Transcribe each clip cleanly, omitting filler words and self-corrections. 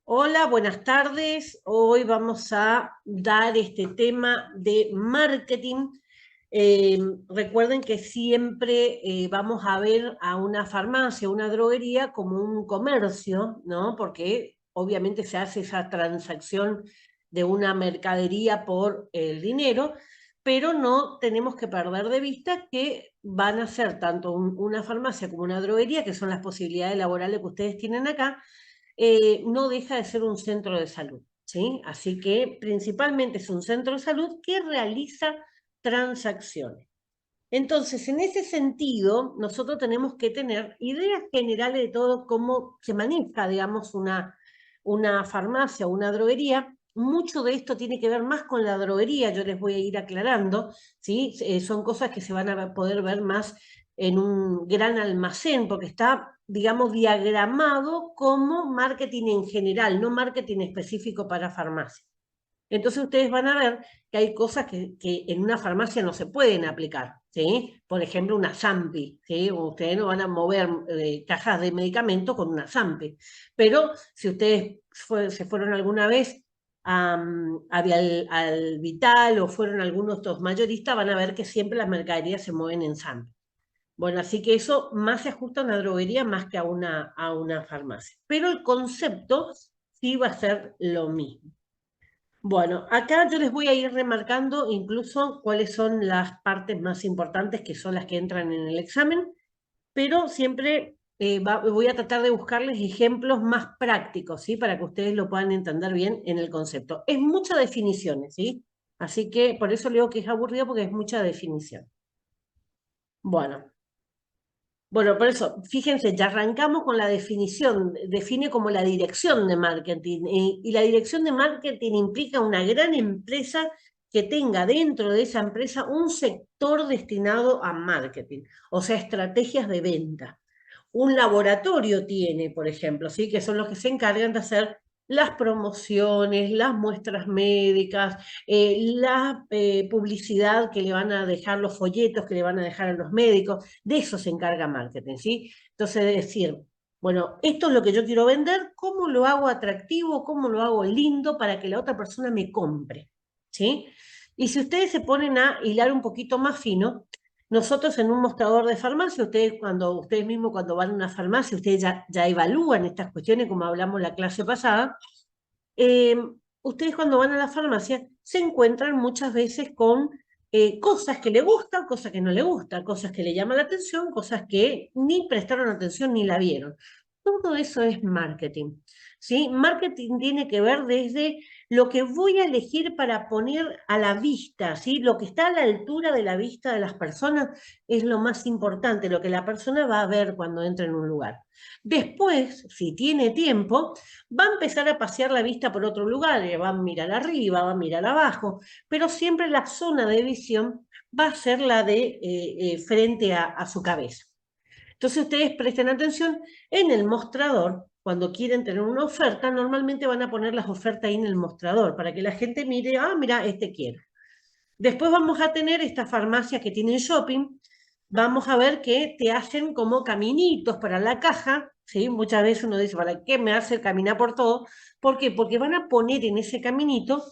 Hola, buenas tardes. Hoy vamos a dar este tema de marketing. Eh, Recuerden que siempre vamos a ver a una farmacia, una droguería como un comercio, ¿no? Porque obviamente se hace esa transacción de una mercadería por el dinero, pero no tenemos que perder de vista que van a ser tanto una farmacia como una droguería, que son las posibilidades laborales que ustedes tienen acá. No deja de ser un centro de salud, ¿sí? Así que principalmente es un centro de salud que realiza transacciones. Entonces, en ese sentido, nosotros tenemos que tener ideas generales de todo cómo se maneja, digamos, una farmacia o una droguería. Mucho de esto tiene que ver más con la droguería, yo les voy a ir aclarando, ¿sí? Son cosas que se van a poder ver más en un gran almacén, porque está, digamos, diagramado como marketing en general, no marketing específico para farmacia. Entonces ustedes van a ver que hay cosas que en una farmacia no se pueden aplicar, ¿sí? Por ejemplo, una ZAMPI, ¿sí? Ustedes no van a mover cajas de medicamentos con una ZAMPI. Pero si ustedes se fueron alguna vez al Vital o fueron algunos de estos mayoristas, van a ver que siempre las mercaderías se mueven en ZAMPI. Bueno, así que eso más se ajusta a una droguería más que a una farmacia. Pero el concepto sí va a ser lo mismo. Bueno, acá yo les voy a ir remarcando incluso cuáles son las partes más importantes que son las que entran en el examen, pero siempre voy a tratar de buscarles ejemplos más prácticos, ¿sí? Para que ustedes lo puedan entender bien en el concepto. Es muchas definiciones, ¿sí? Así que por eso le digo que es aburrido porque es mucha definición. Bueno, bueno, por eso, fíjense, ya arrancamos con la definición, define como la dirección de marketing, y la dirección de marketing implica una gran empresa que tenga dentro de esa empresa un sector destinado a marketing, o sea, estrategias de venta. Un laboratorio tiene, por ejemplo, ¿sí? Que son los que se encargan de hacer las promociones, las muestras médicas, la publicidad que le van a dejar, los folletos que le van a dejar a los médicos. De eso se encarga marketing, ¿sí? Entonces, de decir, bueno, esto es lo que yo quiero vender, ¿cómo lo hago atractivo, cómo lo hago lindo para que la otra persona me compre? ¿Sí? Y si ustedes se ponen a hilar un poquito más fino, nosotros en un mostrador de farmacia, ustedes mismos cuando van a una farmacia, ustedes ya evalúan estas cuestiones, como hablamos la clase pasada. eh, Ustedes cuando van a la farmacia se encuentran muchas veces con cosas que le gustan, cosas que no le gustan, cosas que le llaman la atención, cosas que ni prestaron atención ni la vieron. Todo eso es marketing, ¿sí? Marketing tiene que ver desde lo que voy a elegir para poner a la vista, ¿sí? Lo que está a la altura de la vista de las personas es lo más importante, lo que la persona va a ver cuando entra en un lugar. Después, si tiene tiempo, va a empezar a pasear la vista por otro lugar, va a mirar arriba, va a mirar abajo, pero siempre la zona de visión va a ser la de frente a su cabeza. Entonces ustedes presten atención en el mostrador. Cuando quieren tener una oferta, normalmente van a poner las ofertas ahí en el mostrador para que la gente mire, ah, mira, este quiero. Después vamos a tener estas farmacias que tienen shopping. Vamos a ver que te hacen como caminitos para la caja, ¿sí? Muchas veces uno dice, ¿para qué me hace caminar por todo? ¿Por qué? Porque van a poner en ese caminito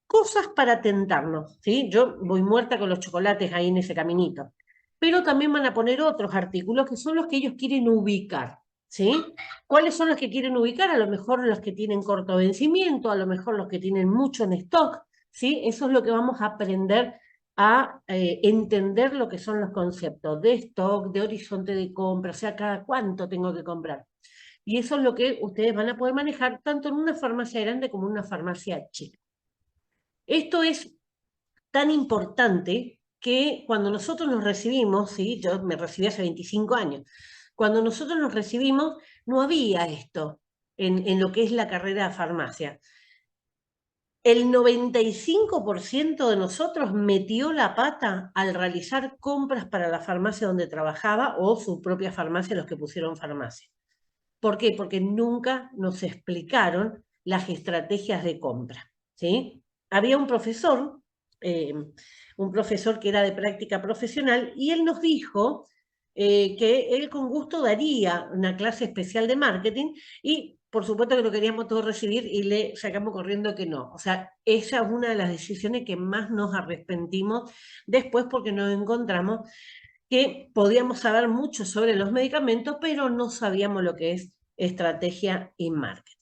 cosas para tentarnos, ¿sí? Yo voy muerta con los chocolates ahí en ese caminito. Pero también van a poner otros artículos que son los que ellos quieren ubicar, ¿sí? ¿Cuáles son los que quieren ubicar? A lo mejor los que tienen corto vencimiento, a lo mejor los que tienen mucho en stock, ¿sí? Eso es lo que vamos a aprender a entender lo que son los conceptos de stock, de horizonte de compra, o sea, cada cuánto tengo que comprar. Y eso es lo que ustedes van a poder manejar tanto en una farmacia grande como en una farmacia chica. Esto es tan importante que cuando nosotros nos recibimos, ¿sí? Yo me recibí hace 25 años, cuando nosotros nos recibimos no había esto en lo que es la carrera de farmacia. El 95% de nosotros metió la pata al realizar compras para la farmacia donde trabajaba o su propia farmacia, los que pusieron farmacia. ¿Por qué? Porque nunca nos explicaron las estrategias de compra, ¿sí? Había eh, un profesor que era de práctica profesional, y él nos dijo que él con gusto daría una clase especial de marketing, y por supuesto que lo queríamos todos recibir y le sacamos corriendo que no. O sea, esa es una de las decisiones que más nos arrepentimos después porque nos encontramos que podíamos saber mucho sobre los medicamentos, pero no sabíamos lo que es estrategia y marketing.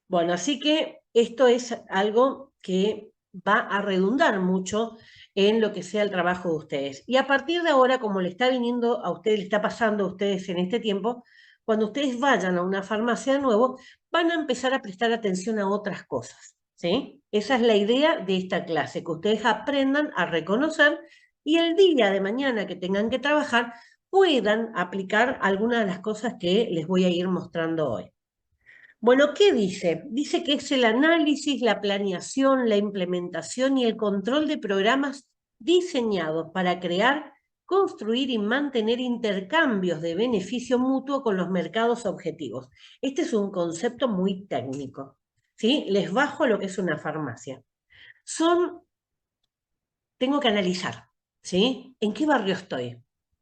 Bueno, así que esto es algo que va a redundar mucho en lo que sea el trabajo de ustedes. Y a partir de ahora, como le está viniendo a ustedes, le está pasando a ustedes en este tiempo, cuando ustedes vayan a una farmacia de nuevo, van a empezar a prestar atención a otras cosas, ¿sí? Esa es la idea de esta clase, que ustedes aprendan a reconocer y el día de mañana que tengan que trabajar, puedan aplicar algunas de las cosas que les voy a ir mostrando hoy. Bueno, ¿qué dice? Dice que es el análisis, la planeación, la implementación y el control de programas diseñados para crear, construir y mantener intercambios de beneficio mutuo con los mercados objetivos. Este es un concepto muy técnico, ¿sí? Les bajo lo que es una farmacia. Tengo que analizar, ¿sí? ¿En qué barrio estoy?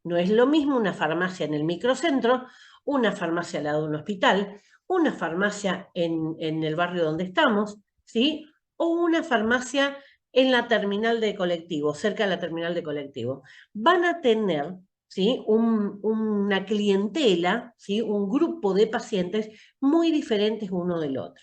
No es lo mismo una farmacia en el microcentro, una farmacia al lado de un hospital, una farmacia en el barrio donde estamos, ¿sí? O una farmacia en la terminal de colectivo, cerca de la terminal de colectivo. Van a tener, ¿sí? Una clientela, ¿sí? Un grupo de pacientes muy diferentes uno del otro.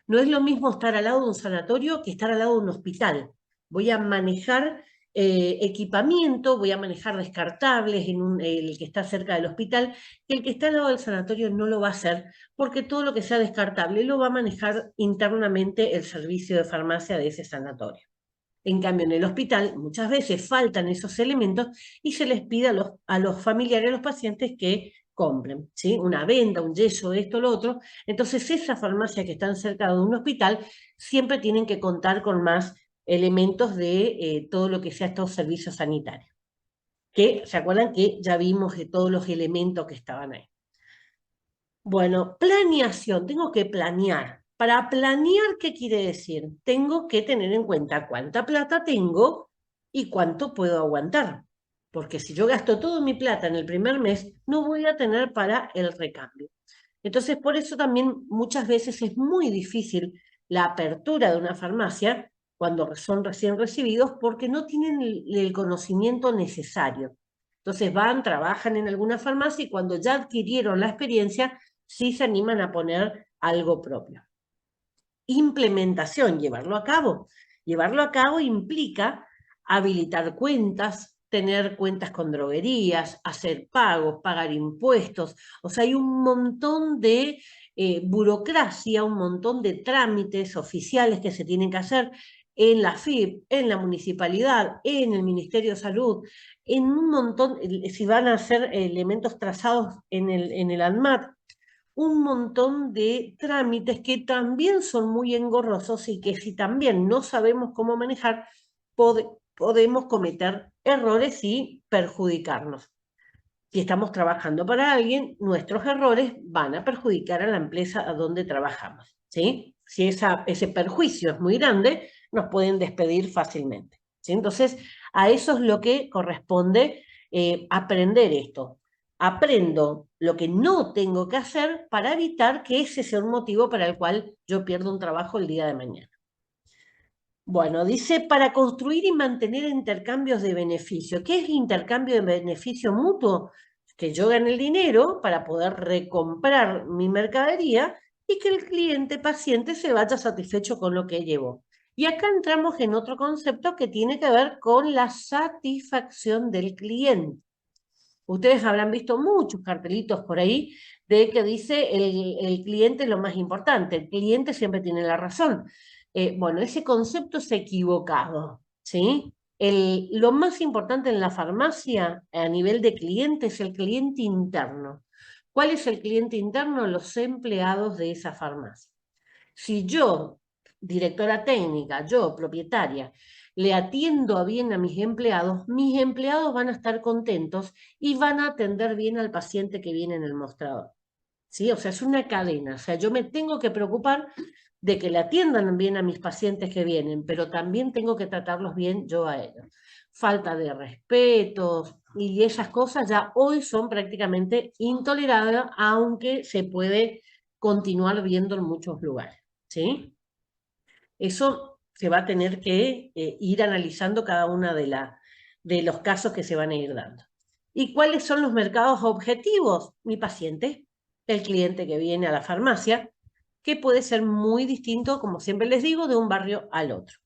No es lo mismo estar al lado de un sanatorio que estar al lado de un hospital. Voy a manejar equipamiento, voy a manejar descartables en el que está cerca del hospital, que el que está al lado del sanatorio no lo va a hacer, porque todo lo que sea descartable lo va a manejar internamente el servicio de farmacia de ese sanatorio. En cambio, en el hospital muchas veces faltan esos elementos y se les pide a los familiares, a los pacientes que compren, ¿sí? Una venda, un yeso, esto, lo otro. Entonces, esas farmacias que están cerca de un hospital siempre tienen que contar con más elementos de todo lo que sea estos servicios sanitarios. Que, ¿se acuerdan que ya vimos de todos los elementos que estaban ahí? Bueno, planeación, tengo que planear. Para planear, ¿qué quiere decir? Tengo que tener en cuenta cuánta plata tengo y cuánto puedo aguantar. Porque si yo gasto toda mi plata en el primer mes, no voy a tener para el recambio. Entonces, por eso también muchas veces es muy difícil la apertura de una farmacia cuando son recién recibidos porque no tienen el conocimiento necesario. Entonces van, trabajan en alguna farmacia y cuando ya adquirieron la experiencia, sí se animan a poner algo propio. Implementación, llevarlo a cabo. Llevarlo a cabo implica habilitar cuentas, tener cuentas con droguerías, hacer pagos, pagar impuestos. O sea, hay un montón de burocracia, un montón de trámites oficiales que se tienen que hacer en la FIP, en la municipalidad, en el Ministerio de Salud, en un montón, si van a hacer elementos trazados en el ANMAT, un montón de trámites que también son muy engorrosos y que si también no sabemos cómo manejar, podemos cometer errores y perjudicarnos. Si estamos trabajando para alguien, nuestros errores van a perjudicar a la empresa a donde trabajamos, ¿sí? Si ese perjuicio es muy grande, nos pueden despedir fácilmente, ¿sí? Entonces, a eso es lo que corresponde aprender esto. Aprendo lo que no tengo que hacer para evitar que ese sea un motivo para el cual yo pierdo un trabajo el día de mañana. Bueno, dice, para construir y mantener intercambios de beneficio. ¿Qué es el intercambio de beneficio mutuo? Que yo gane el dinero para poder recomprar mi mercadería y que el cliente paciente se vaya satisfecho con lo que llevó. Y acá entramos en otro concepto que tiene que ver con la satisfacción del cliente. Ustedes habrán visto muchos cartelitos por ahí de que dice el cliente es lo más importante, el cliente siempre tiene la razón. Bueno, ese concepto es equivocado, ¿sí? Lo más importante en la farmacia a nivel de cliente es el cliente interno. ¿Cuál es el cliente interno? Los empleados de esa farmacia. Si yo, directora técnica, yo, propietaria, le atiendo bien a mis empleados van a estar contentos y van a atender bien al paciente que viene en el mostrador. ¿Sí? O sea, es una cadena. O sea, yo me tengo que preocupar de que le atiendan bien a mis pacientes que vienen, pero también tengo que tratarlos bien yo a ellos. Falta de respeto y esas cosas ya hoy son prácticamente intolerables, aunque se puede continuar viendo en muchos lugares, ¿sí? Eso se va a tener que ir analizando cada una de los casos que se van a ir dando. ¿Y cuáles son los mercados objetivos? Mi paciente, el cliente que viene a la farmacia, que puede ser muy distinto, como siempre les digo, de un barrio al otro.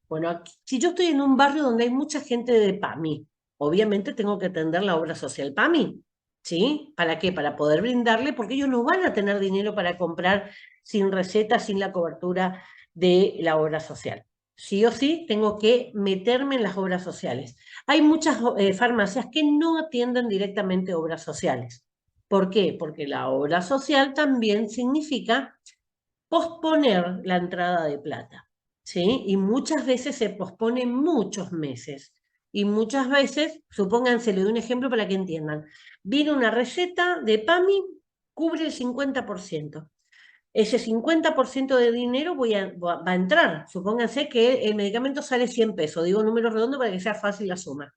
Bueno, si yo estoy en un barrio donde hay mucha gente de PAMI, obviamente tengo que atender la obra social PAMI, ¿sí? ¿Para qué? Para poder brindarle, porque ellos no van a tener dinero para comprar sin receta, sin la cobertura de la obra social. Sí o sí, tengo que meterme en las obras sociales. Hay muchas farmacias que no atienden directamente obras sociales. ¿Por qué? Porque la obra social también significa posponer la entrada de plata, ¿sí? Y muchas veces se pospone muchos meses. Y muchas veces, supónganse, le doy un ejemplo para que entiendan. Viene una receta de PAMI, cubre el 50%. Ese 50% de dinero va a entrar. Supónganse que el medicamento sale 100 pesos. Digo número redondo para que sea fácil la suma.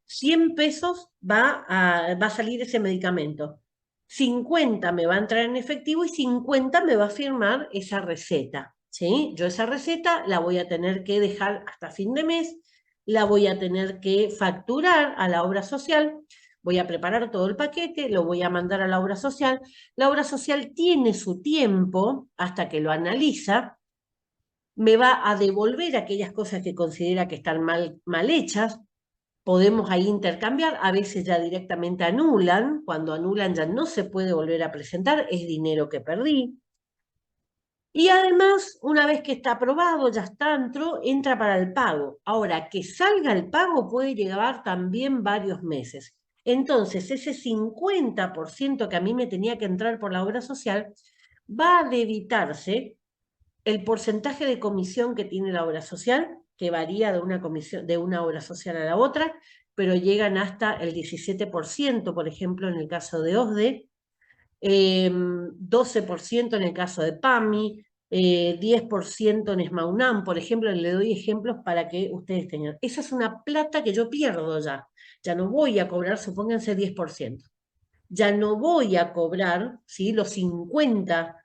100 pesos va a salir ese medicamento. 50 me va a entrar en efectivo y 50 me va a firmar esa receta, ¿sí? Yo esa receta la voy a tener que dejar hasta fin de mes, la voy a tener que facturar a la obra social, voy a preparar todo el paquete, lo voy a mandar a la obra social. La obra social tiene su tiempo hasta que lo analiza, me va a devolver aquellas cosas que considera que están mal hechas. Podemos ahí intercambiar, a veces ya directamente anulan, cuando anulan ya no se puede volver a presentar, es dinero que perdí. Y además, una vez que está aprobado, ya está, entra para el pago. Ahora, que salga el pago puede llevar también varios meses. Entonces, ese 50% que a mí me tenía que entrar por la obra social va a debitarse el porcentaje de comisión que tiene la obra social, que varía de una obra social a la otra, pero llegan hasta el 17%, por ejemplo, en el caso de OSDE, 12% en el caso de PAMI, 10% en SMAUNAM, por ejemplo, le doy ejemplos para que ustedes tengan. Esa es una plata que yo pierdo ya. Ya no voy a cobrar, supónganse, 10%. Ya no voy a cobrar, ¿sí?, los 50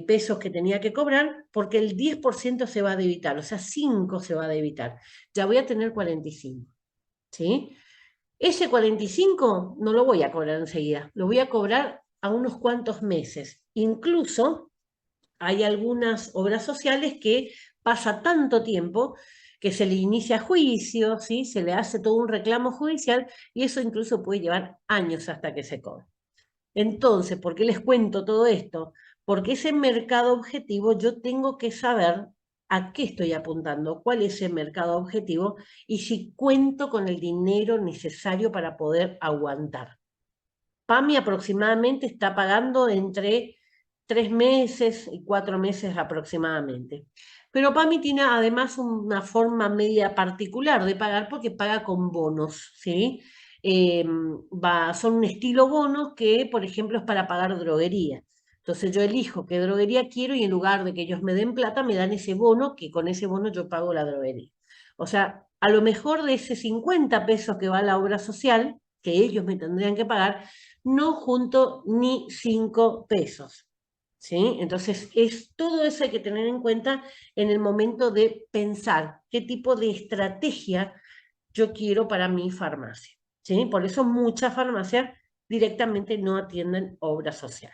pesos que tenía que cobrar, porque el 10% se va a debitar, o sea, 5 se va a debitar. Ya voy a tener 45, ¿sí? Ese 45 no lo voy a cobrar enseguida, lo voy a cobrar a unos cuantos meses. Incluso hay algunas obras sociales que pasa tanto tiempo que se le inicia juicio, ¿sí? Se le hace todo un reclamo judicial y eso incluso puede llevar años hasta que se cobre. Entonces, ¿por qué les cuento todo esto? Porque ese mercado objetivo yo tengo que saber a qué estoy apuntando, cuál es el mercado objetivo y si cuento con el dinero necesario para poder aguantar. PAMI aproximadamente está pagando entre 3 meses y 4 meses aproximadamente. Pero PAMI tiene además una forma media particular de pagar porque paga con bonos, ¿sí? Son un estilo bonos que, por ejemplo, es para pagar droguería. Entonces yo elijo qué droguería quiero y en lugar de que ellos me den plata, me dan ese bono, que con ese bono yo pago la droguería. O sea, a lo mejor de ese 50 pesos que va a la obra social, que ellos me tendrían que pagar, no junto ni 5 pesos. ¿Sí? Entonces, todo eso hay que tener en cuenta en el momento de pensar qué tipo de estrategia yo quiero para mi farmacia. ¿Sí? Por eso muchas farmacias directamente no atienden obra social.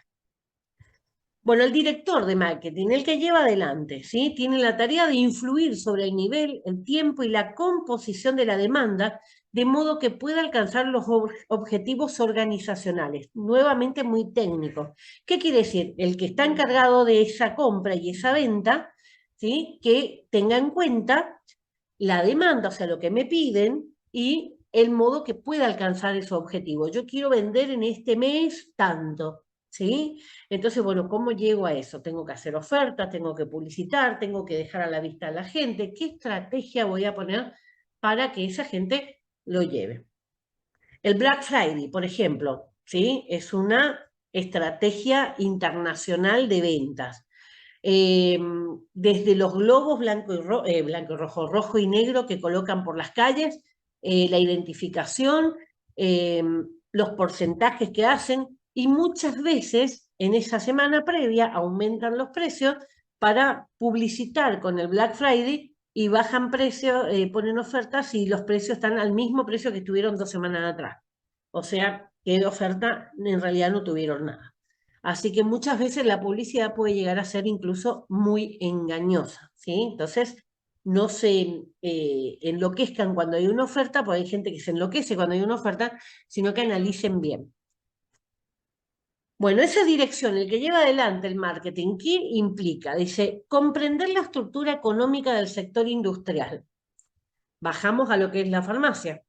Bueno, el director de marketing, el que lleva adelante, ¿sí? Tiene la tarea de influir sobre el nivel, el tiempo y la composición de la demanda, de modo que pueda alcanzar los objetivos organizacionales. Nuevamente muy técnico. ¿Qué quiere decir? El que está encargado de esa compra y esa venta, ¿sí?, que tenga en cuenta la demanda, o sea, lo que me piden y el modo que pueda alcanzar ese objetivo. Yo quiero vender en este mes tanto, ¿sí? Entonces, bueno, ¿cómo llego a eso? Tengo que hacer ofertas, tengo que publicitar, tengo que dejar a la vista a la gente. ¿Qué estrategia voy a poner para que esa gente lo lleve? El Black Friday, por ejemplo, ¿sí? Es una estrategia internacional de ventas. Desde los globos blanco y rojo, rojo y negro que colocan por las calles, la identificación, los porcentajes que hacen y muchas veces en esa semana previa aumentan los precios para publicitar con el Black Friday y bajan precios, ponen ofertas y los precios están al mismo precio que estuvieron 2 semanas atrás. O sea, que de oferta en realidad no tuvieron nada. Así que muchas veces la publicidad puede llegar a ser incluso muy engañosa, ¿sí? Entonces, no se enloquezcan cuando hay una oferta, porque hay gente que se enloquece cuando hay una oferta, sino que analicen bien. Bueno, esa dirección, el que lleva adelante el marketing, ¿qué implica? Dice, comprender la estructura económica del sector industrial. Bajamos a lo que es la farmacia.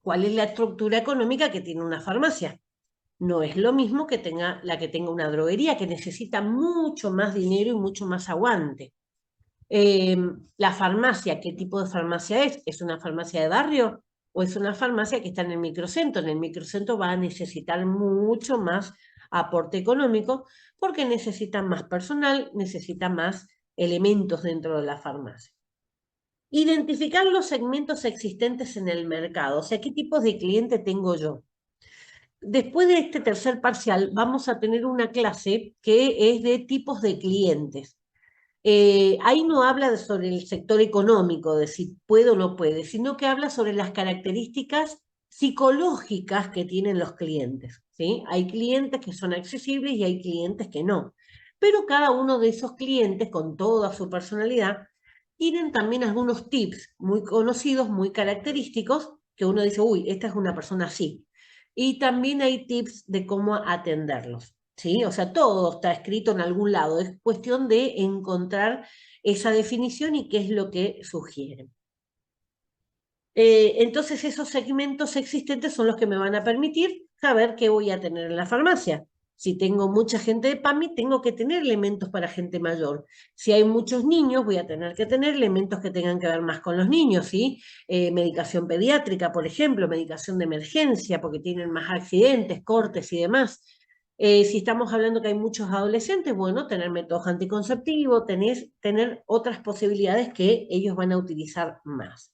¿Cuál es la estructura económica que tiene una farmacia? No es lo mismo que tenga la que tenga una droguería, que necesita mucho más dinero y mucho más aguante. La farmacia, ¿qué tipo de farmacia es? ¿Es una farmacia de barrio o es una farmacia que está en el microcentro? En el microcentro va a necesitar mucho más aporte económico porque necesita más personal, necesita más elementos dentro de la farmacia. Identificar los segmentos existentes en el mercado, o sea, ¿qué tipos de cliente tengo yo? Después de este tercer parcial vamos a tener una clase que es de tipos de clientes. Ahí no habla sobre el sector económico, de si puede o no puede, sino que habla sobre las características psicológicas que tienen los clientes, ¿sí? Hay clientes que son accesibles y hay clientes que no. Pero cada uno de esos clientes, con toda su personalidad, tienen también algunos tips muy conocidos, muy característicos, que uno dice, uy, esta es una persona así. Y también hay tips de cómo atenderlos. ¿Sí? O sea, todo está escrito en algún lado. Es cuestión de encontrar esa definición y qué es lo que sugieren. Entonces, esos segmentos existentes son los que me van a permitir saber qué voy a tener en la farmacia. Si tengo mucha gente de PAMI, tengo que tener elementos para gente mayor. Si hay muchos niños, voy a tener que tener elementos que tengan que ver más con los niños, ¿sí? Medicación pediátrica, por ejemplo, medicación de emergencia, porque tienen más accidentes, cortes y demás. Si estamos hablando que hay muchos adolescentes, bueno, tener métodos anticonceptivos, tener otras posibilidades que ellos van a utilizar más.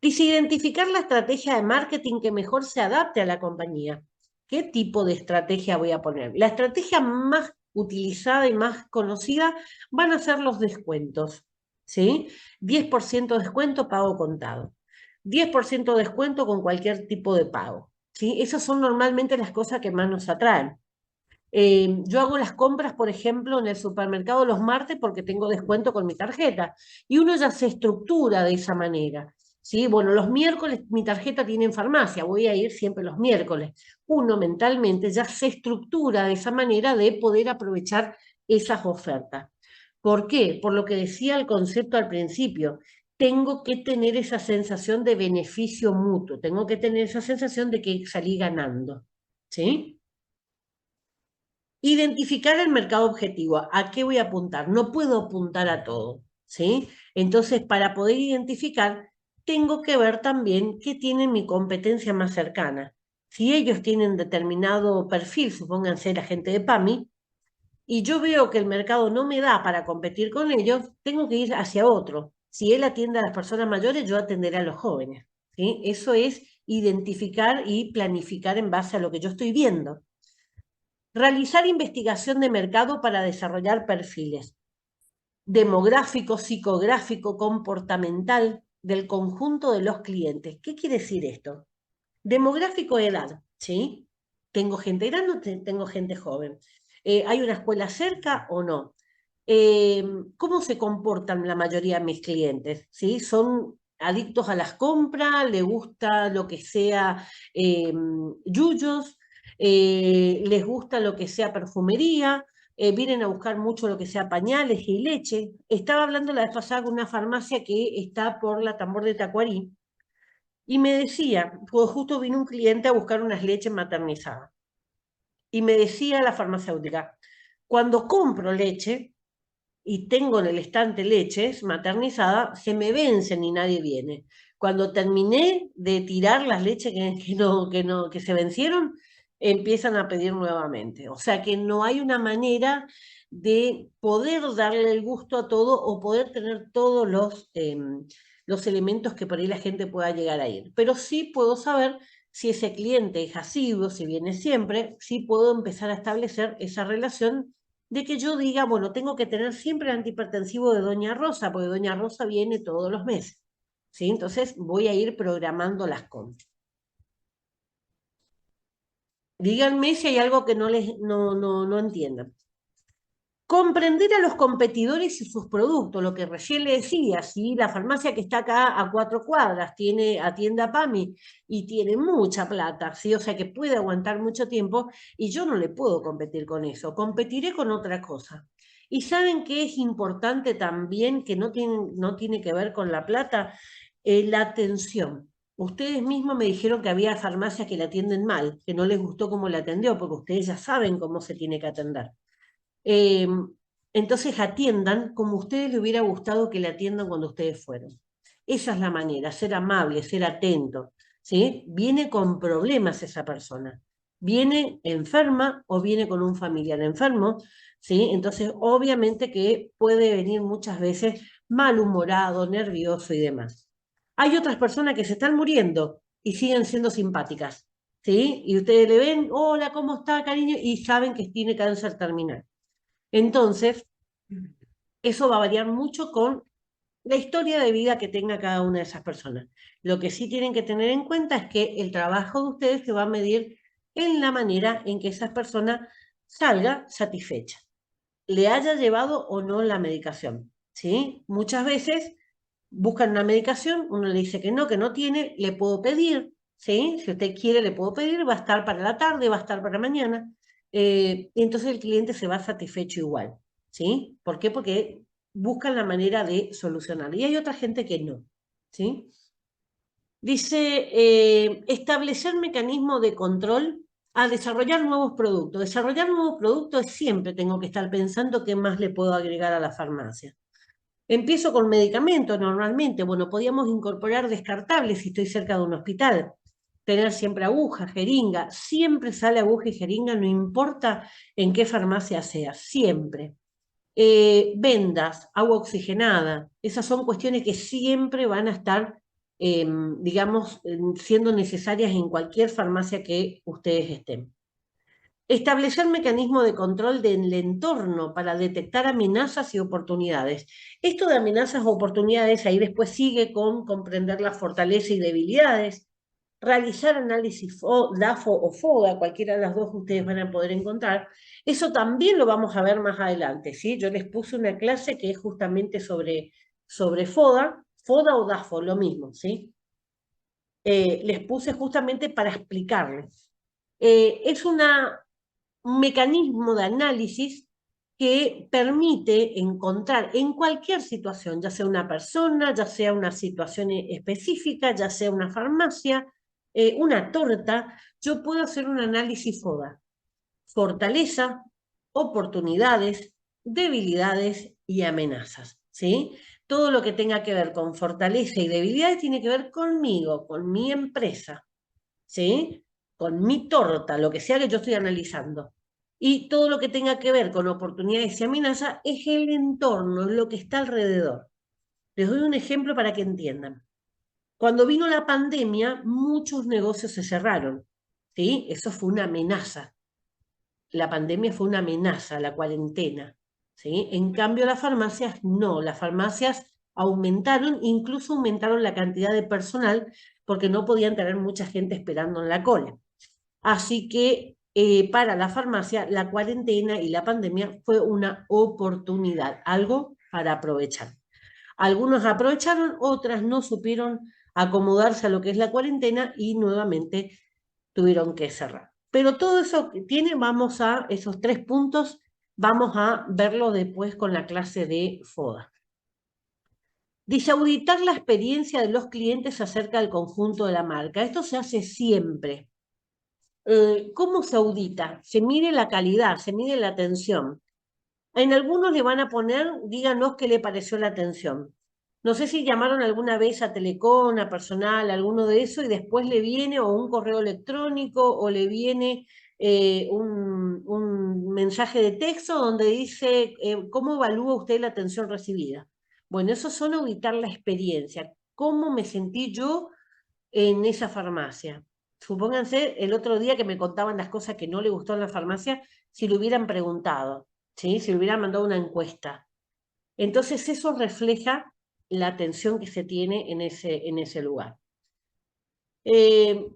Dice, identificar la estrategia de marketing que mejor se adapte a la compañía. ¿Qué tipo de estrategia voy a poner? La estrategia más utilizada y más conocida van a ser los descuentos, ¿sí? 10% de descuento pago contado. 10% de descuento con cualquier tipo de pago, ¿sí? Esas son normalmente las cosas que más nos atraen. Yo hago las compras, por ejemplo, en el supermercado los martes porque tengo descuento con mi tarjeta y uno ya se estructura de esa manera. ¿Sí? Bueno, los miércoles mi tarjeta tiene en farmacia, voy a ir siempre los miércoles. Uno mentalmente ya se estructura de esa manera de poder aprovechar esas ofertas. ¿Por qué? Por lo que decía el concepto al principio. Tengo que tener esa sensación de beneficio mutuo, tengo que tener esa sensación de que salí ganando. ¿Sí? Identificar el mercado objetivo. ¿A qué voy a apuntar? No puedo apuntar a todo, ¿sí? Entonces, para poder identificar, tengo que ver también qué tiene mi competencia más cercana. Si ellos tienen determinado perfil, supónganse la gente de PAMI, y yo veo que el mercado no me da para competir con ellos, tengo que ir hacia otro. Si él atiende a las personas mayores, yo atenderé a los jóvenes, ¿sí? Eso es identificar y planificar en base a lo que yo estoy viendo. Realizar investigación de mercado para desarrollar perfiles demográfico, psicográfico, comportamental del conjunto de los clientes. ¿Qué quiere decir esto? Demográfico, edad, ¿sí? ¿Tengo gente grande o tengo gente joven? ¿Hay una escuela cerca o no? ¿Cómo se comportan la mayoría de mis clientes? ¿Sí? ¿Son adictos a las compras? ¿Les gusta lo que sea yuyos? ¿Les gusta lo que sea perfumería? ¿Vienen a buscar mucho lo que sea pañales y leche? Estaba hablando la vez pasada con una farmacia que está por la Tambor de Tacuarí y me decía, pues justo vino un cliente a buscar unas leches maternizadas y me decía la farmacéutica, cuando compro leche, y tengo en el estante leches maternizadas, se me vencen y nadie viene. Cuando terminé de tirar las leches que se vencieron, empiezan a pedir nuevamente. O sea que no hay una manera de poder darle el gusto a todo o poder tener todos los elementos que por ahí la gente pueda llegar a ir. Pero sí puedo saber Si ese cliente es asiduo, si viene siempre, sí puedo empezar a establecer esa relación de que yo diga, bueno, tengo que tener siempre el antihipertensivo de Doña Rosa, porque Doña Rosa viene todos los meses. ¿Sí? Entonces voy a ir programando las compras. Díganme si hay algo que no entiendan. Comprender a los competidores y sus productos, lo que recién le decía, si la farmacia que está acá a 4 cuadras atiende a PAMI y tiene mucha plata, ¿sí? O sea que puede aguantar mucho tiempo y yo no le puedo competir con eso, competiré con otra cosa. Y saben que es importante también, que no tiene que ver con la plata, la atención. Ustedes mismos me dijeron que había farmacias que la atienden mal, que no les gustó cómo la atendió, porque ustedes ya saben cómo se tiene que atender. Eh, entonces atiendan como a ustedes les hubiera gustado que le atiendan cuando ustedes fueron. Esa es la manera, ser amable, ser atento, ¿sí? Viene con problemas esa persona. Viene enferma o viene con un familiar enfermo, ¿sí? Entonces, obviamente que puede venir muchas veces malhumorado, nervioso y demás. Hay otras personas que se están muriendo y siguen siendo simpáticas, ¿sí? Y ustedes le ven, hola, ¿cómo está, cariño? Y saben que tiene cáncer terminal. Entonces, eso va a variar mucho con la historia de vida que tenga cada una de esas personas. Lo que sí tienen que tener en cuenta es que el trabajo de ustedes se va a medir en la manera en que esa persona salga satisfecha, le haya llevado o no la medicación, ¿sí? Muchas veces buscan una medicación, uno le dice que no tiene, le puedo pedir, ¿sí? Si usted quiere, le puedo pedir, va a estar para la tarde, va a estar para mañana, y entonces el cliente se va satisfecho igual, ¿sí? ¿Por qué? Porque buscan la manera de solucionar. Y hay otra gente que no, ¿sí? Dice, establecer mecanismos de control a desarrollar nuevos productos. Desarrollar nuevos productos siempre tengo que estar pensando qué más le puedo agregar a la farmacia. Empiezo con medicamentos normalmente. Bueno, podíamos incorporar descartables si estoy cerca de un hospital. Tener siempre aguja, jeringa. Siempre sale aguja y jeringa, no importa en qué farmacia sea, siempre. Vendas, agua oxigenada. Esas son cuestiones que siempre van a estar, digamos, siendo necesarias en cualquier farmacia que ustedes estén. Establecer mecanismos de control del entorno para detectar amenazas y oportunidades. Esto de amenazas o oportunidades, ahí después sigue con comprender las fortalezas y debilidades, realizar análisis DAFO o FODA, cualquiera de las dos que ustedes van a poder encontrar. Eso también lo vamos a ver más adelante, ¿sí? Yo les puse una clase que es justamente sobre FODA o DAFO, lo mismo, ¿sí? Les puse justamente para explicarles. Es un mecanismo de análisis que permite encontrar en cualquier situación, ya sea una persona, ya sea una situación específica, ya sea una farmacia, una torta, yo puedo hacer un análisis FODA. Fortaleza, oportunidades, debilidades y amenazas, ¿sí? Todo lo que tenga que ver con fortaleza y debilidades tiene que ver conmigo, con mi empresa, ¿sí? Con mi torta, lo que sea que yo estoy analizando. Y todo lo que tenga que ver con oportunidades y amenazas es el entorno, lo que está alrededor. Les doy un ejemplo para que entiendan. Cuando vino la pandemia, muchos negocios se cerraron, ¿sí? Eso fue una amenaza. La pandemia fue una amenaza, la cuarentena, ¿sí? En cambio, las farmacias no. Las farmacias aumentaron, incluso aumentaron la cantidad de personal porque no podían tener mucha gente esperando en la cola. Así que para la farmacia, la cuarentena y la pandemia fue una oportunidad, algo para aprovechar. Algunos aprovecharon, otras no supieron acomodarse a lo que es la cuarentena y nuevamente tuvieron que cerrar. Pero todo eso que tiene, vamos a esos 3 puntos, vamos a verlo después con la clase de FODA. Dice, auditar la experiencia de los clientes acerca del conjunto de la marca. Esto se hace siempre. ¿Cómo se audita? Se mide la calidad, se mide la atención. En algunos le van a poner, díganos qué le pareció la atención. No sé si llamaron alguna vez a Telecom, a personal, alguno de eso, y después le viene o un correo electrónico o le viene un mensaje de texto donde dice, ¿cómo evalúa usted la atención recibida? Bueno, eso son auditar la experiencia. ¿Cómo me sentí yo en esa farmacia? Supónganse el otro día que me contaban las cosas que no le gustó en la farmacia, si le hubieran preguntado, ¿sí? Si le hubieran mandado una encuesta. Entonces eso refleja la atención que se tiene en ese lugar.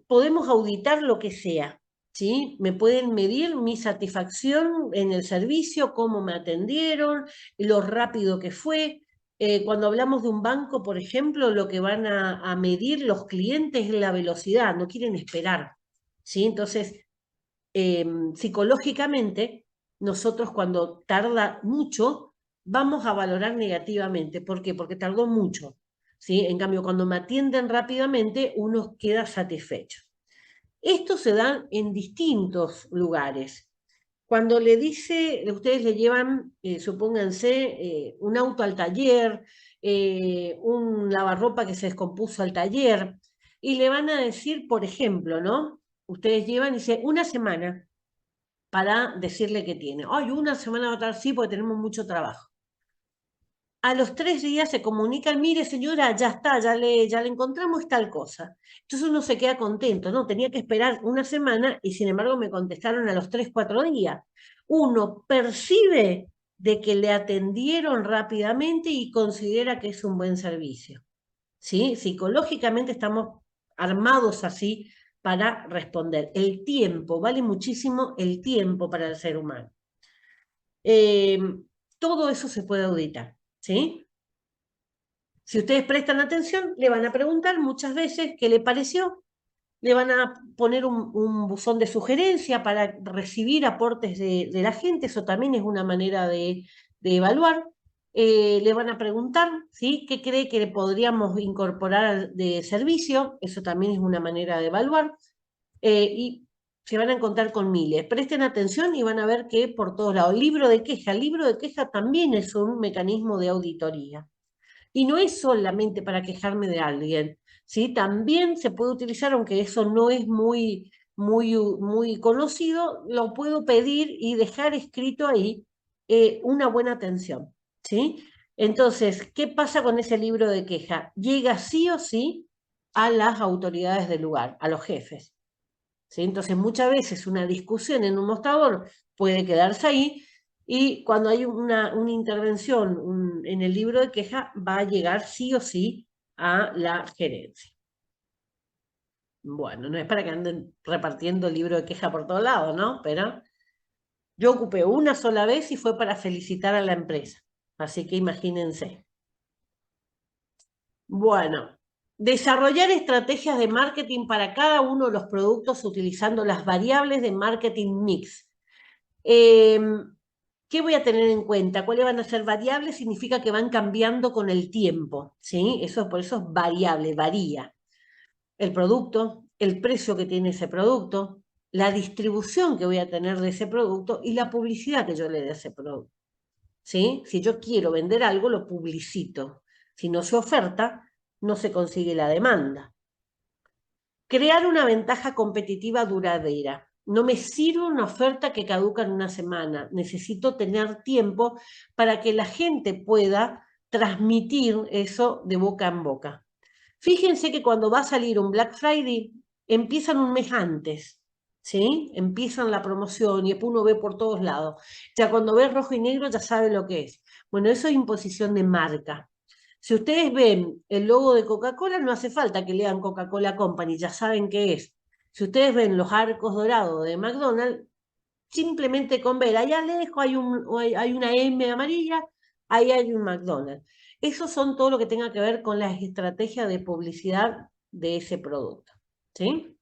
Podemos auditar lo que sea, ¿sí? Me pueden medir mi satisfacción en el servicio, cómo me atendieron, lo rápido que fue. Cuando hablamos de un banco, por ejemplo, lo que van a medir los clientes es la velocidad, no quieren esperar, ¿sí? Entonces, psicológicamente, nosotros cuando tarda mucho, vamos a valorar negativamente. ¿Por qué? Porque tardó mucho, ¿sí? En cambio, cuando me atienden rápidamente, uno queda satisfecho. Esto se da en distintos lugares. Cuando le dice, ustedes le llevan, supónganse, un auto al taller, un lavarropa que se descompuso al taller, y le van a decir, por ejemplo, ¿no? Ustedes llevan y dice, una semana para decirle que tiene. Ay, una semana va a estar sí porque tenemos mucho trabajo. A los 3 días se comunican, mire señora, ya está, ya le encontramos tal cosa. Entonces uno se queda contento, ¿no? Tenía que esperar una semana y sin embargo me contestaron a los 3, 4 días. Uno percibe de que le atendieron rápidamente y considera que es un buen servicio. ¿Sí? Psicológicamente estamos armados así para responder. El tiempo, vale muchísimo el tiempo para el ser humano. Eh, Todo eso se puede auditar, ¿sí? Si ustedes prestan atención, le van a preguntar muchas veces qué le pareció, le van a poner un buzón de sugerencia para recibir aportes de la gente, eso también es una manera de evaluar. Le van a preguntar, ¿sí? ¿Qué cree que le podríamos incorporar de servicio? Eso también es una manera de evaluar. Y se van a encontrar con miles. Presten atención y van a ver que por todos lados. El libro de queja también es un mecanismo de auditoría. Y no es solamente para quejarme de alguien, ¿sí? También se puede utilizar, aunque eso no es muy conocido, lo puedo pedir y dejar escrito ahí una buena atención, ¿sí? Entonces, ¿qué pasa con ese libro de queja? Llega sí o sí a las autoridades del lugar, a los jefes, ¿sí? Entonces, muchas veces una discusión en un mostrador puede quedarse ahí y cuando hay una intervención en el libro de queja, va a llegar sí o sí a la gerencia. Bueno, no es para que anden repartiendo el libro de queja por todos lados, ¿no? Pero yo ocupé una sola vez y fue para felicitar a la empresa. Así que imagínense. Bueno, desarrollar estrategias de marketing para cada uno de los productos utilizando las variables de marketing mix. ¿Qué voy a tener en cuenta? ¿Cuáles van a ser variables? Significa que van cambiando con el tiempo, ¿sí? Eso por eso es variable, varía. El producto, el precio que tiene ese producto, la distribución que voy a tener de ese producto y la publicidad que yo le dé a ese producto, ¿sí? Si yo quiero vender algo, lo publicito. Si no se oferta, no se consigue la demanda. Crear una ventaja competitiva duradera. No me sirve una oferta que caduca en una semana. Necesito tener tiempo para que la gente pueda transmitir eso de boca en boca. Fíjense que cuando va a salir un Black Friday, empiezan un mes antes, ¿sí? Empiezan la promoción y después uno ve por todos lados. Ya cuando ve rojo y negro ya sabe lo que es. Bueno, eso es imposición de marca. Si ustedes ven el logo de Coca-Cola, no hace falta que lean Coca-Cola Company, ya saben qué es. Si ustedes ven los arcos dorados de McDonald's, simplemente con ver, allá lejos hay una M amarilla, ahí hay un McDonald's. Esos son todo lo que tenga que ver con las estrategias de publicidad de ese producto. ¿Sí?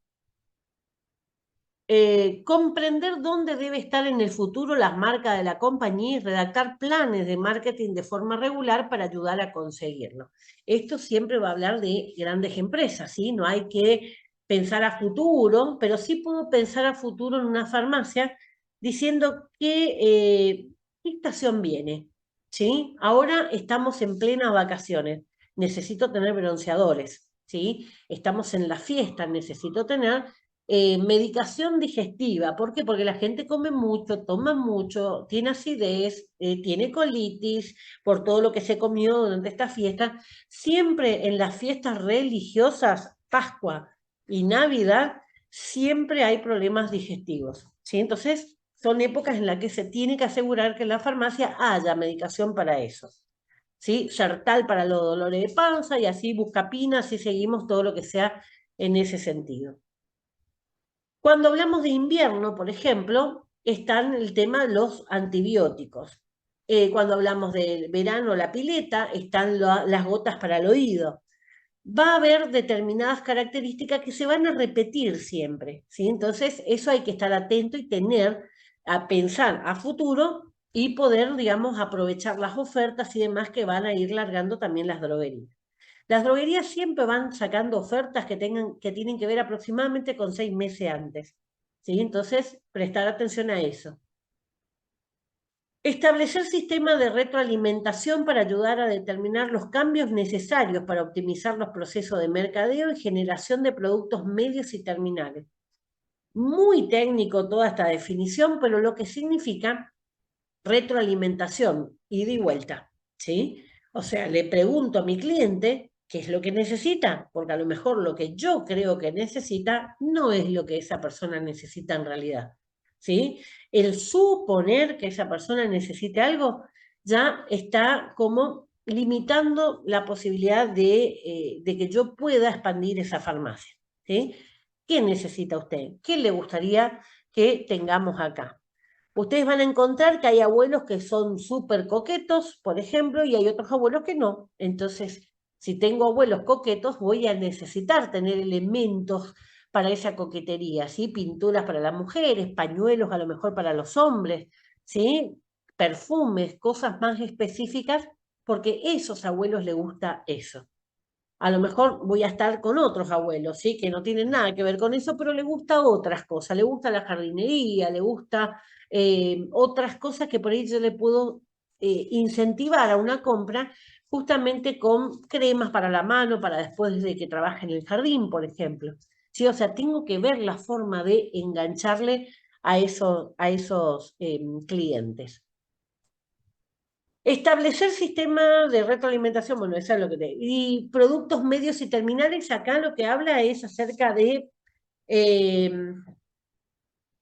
Comprender dónde debe estar en el futuro las marcas de la compañía y redactar planes de marketing de forma regular para ayudar a conseguirlo. Esto siempre va a hablar de grandes empresas, ¿sí? No hay que pensar a futuro, pero sí puedo pensar a futuro en una farmacia diciendo qué estación viene, ¿sí? Ahora estamos en plenas vacaciones, necesito tener bronceadores, ¿sí? Estamos en la fiesta, necesito tener medicación digestiva. ¿Por qué? Porque la gente come mucho, toma mucho, tiene acidez, tiene colitis por todo lo que se comió durante esta fiesta. Siempre en las fiestas religiosas, Pascua y Navidad, siempre hay problemas digestivos, ¿sí? Entonces, son épocas en las que se tiene que asegurar que en la farmacia haya medicación para eso, ¿sí? Sertal para los dolores de panza y así Buscapina, así seguimos todo lo que sea en ese sentido. Cuando hablamos de invierno, por ejemplo, están el tema de los antibióticos. Cuando hablamos del verano, la pileta, están las gotas para el oído. Va a haber determinadas características que se van a repetir siempre, ¿sí? Entonces, eso hay que estar atento y tener, a pensar a futuro y poder, digamos, aprovechar las ofertas y demás que van a ir largando también las droguerías. Las droguerías siempre van sacando ofertas que tienen que ver aproximadamente con 6 meses antes, ¿sí? Entonces, prestar atención a eso. Establecer sistemas de retroalimentación para ayudar a determinar los cambios necesarios para optimizar los procesos de mercadeo y generación de productos medios y terminales. Muy técnico toda esta definición, pero lo que significa retroalimentación, ida y vuelta, ¿sí? O sea, le pregunto a mi cliente qué es lo que necesita, porque a lo mejor lo que yo creo que necesita no es lo que esa persona necesita en realidad, ¿sí? El suponer que esa persona necesite algo ya está como limitando la posibilidad de que yo pueda expandir esa farmacia, ¿sí? ¿Qué necesita usted? ¿Qué le gustaría que tengamos acá? Ustedes van a encontrar que hay abuelos que son súper coquetos, por ejemplo, y hay otros abuelos que no. Entonces, si tengo abuelos coquetos, voy a necesitar tener elementos para esa coquetería, ¿sí? Pinturas para las mujeres, pañuelos a lo mejor para los hombres, ¿sí? Perfumes, cosas más específicas, porque a esos abuelos les gusta eso. A lo mejor voy a estar con otros abuelos, ¿sí? Que no tienen nada que ver con eso, pero le gusta otras cosas, le gusta la jardinería, le gusta otras cosas que por ahí yo le puedo incentivar a una compra justamente con cremas para la mano, para después de que trabaje en el jardín, por ejemplo. ¿Sí? O sea, tengo que ver la forma de engancharle a esos clientes. Establecer sistemas de retroalimentación, bueno, eso es lo que te... Y productos medios y terminales, acá lo que habla es acerca de eh,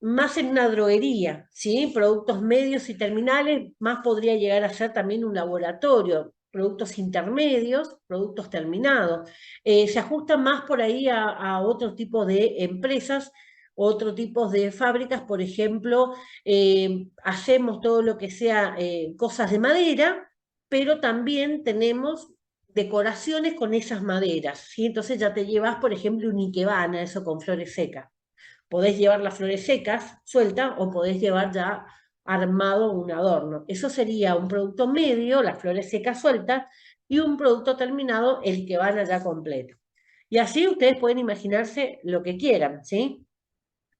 más en una droguería, ¿sí? Productos medios y terminales, más podría llegar a ser también un laboratorio. Productos intermedios, productos terminados. Se ajustan más por ahí a otro tipo de empresas, otro tipo de fábricas, por ejemplo, hacemos todo lo que sea cosas de madera, pero también tenemos decoraciones con esas maderas, ¿sí? Entonces ya te llevas, por ejemplo, un ikebana, eso con flores secas. Podés llevar las flores secas, sueltas, o podés llevar ya armado un adorno. Eso sería un producto medio, las flores secas sueltas, y un producto terminado, el que van allá completo. Y así ustedes pueden imaginarse lo que quieran, ¿sí?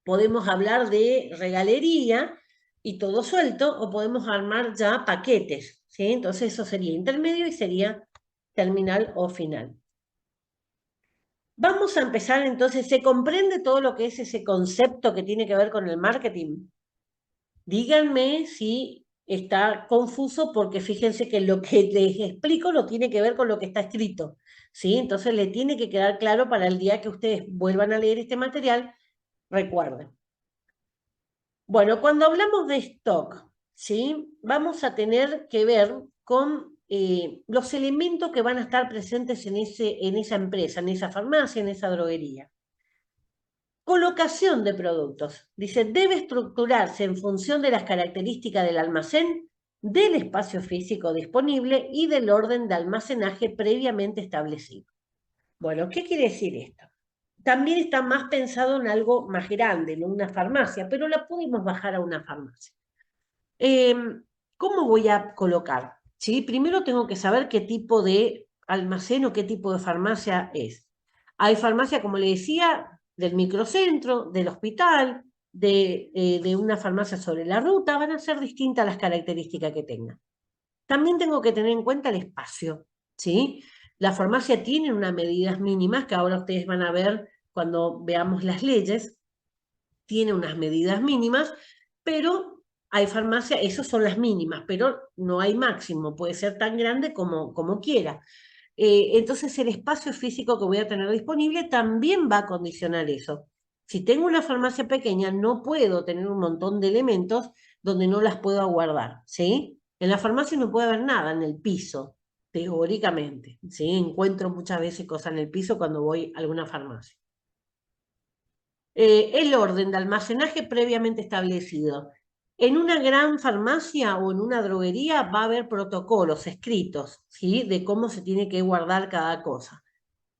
Podemos hablar de regalería y todo suelto, o podemos armar ya paquetes, ¿sí? Entonces eso sería intermedio y sería terminal o final. Vamos a empezar entonces, ¿se comprende todo lo que es ese concepto que tiene que ver con el marketing? Díganme si está confuso porque fíjense que lo que les explico no tiene que ver con lo que está escrito, ¿sí? Entonces le tiene que quedar claro para el día que ustedes vuelvan a leer este material, recuerden. Bueno, cuando hablamos de stock, ¿sí? Vamos a tener que ver con los elementos que van a estar presentes en esa empresa, en esa farmacia, en esa droguería. Colocación de productos. Dice, debe estructurarse en función de las características del almacén, del espacio físico disponible y del orden de almacenaje previamente establecido. Bueno, ¿qué quiere decir esto? También está más pensado en algo más grande, en una farmacia, pero la pudimos bajar a una farmacia. ¿Cómo voy a colocar? ¿Sí? Primero tengo que saber qué tipo de almacén o qué tipo de farmacia es. Hay farmacia, como le decía, del microcentro, del hospital, de una farmacia sobre la ruta, van a ser distintas las características que tengan. También tengo que tener en cuenta el espacio, ¿sí? La farmacia tiene unas medidas mínimas que ahora ustedes van a ver cuando veamos las leyes, tiene unas medidas mínimas, pero hay farmacia, esas son las mínimas, pero no hay máximo, puede ser tan grande como quiera. Entonces el espacio físico que voy a tener disponible también va a condicionar eso. Si tengo una farmacia pequeña, no puedo tener un montón de elementos donde no las puedo guardar, ¿sí? En la farmacia no puede haber nada en el piso, teóricamente, ¿sí? Encuentro muchas veces cosas en el piso cuando voy a alguna farmacia. El orden de almacenaje previamente establecido. En una gran farmacia o en una droguería va a haber protocolos escritos, ¿sí? De cómo se tiene que guardar cada cosa.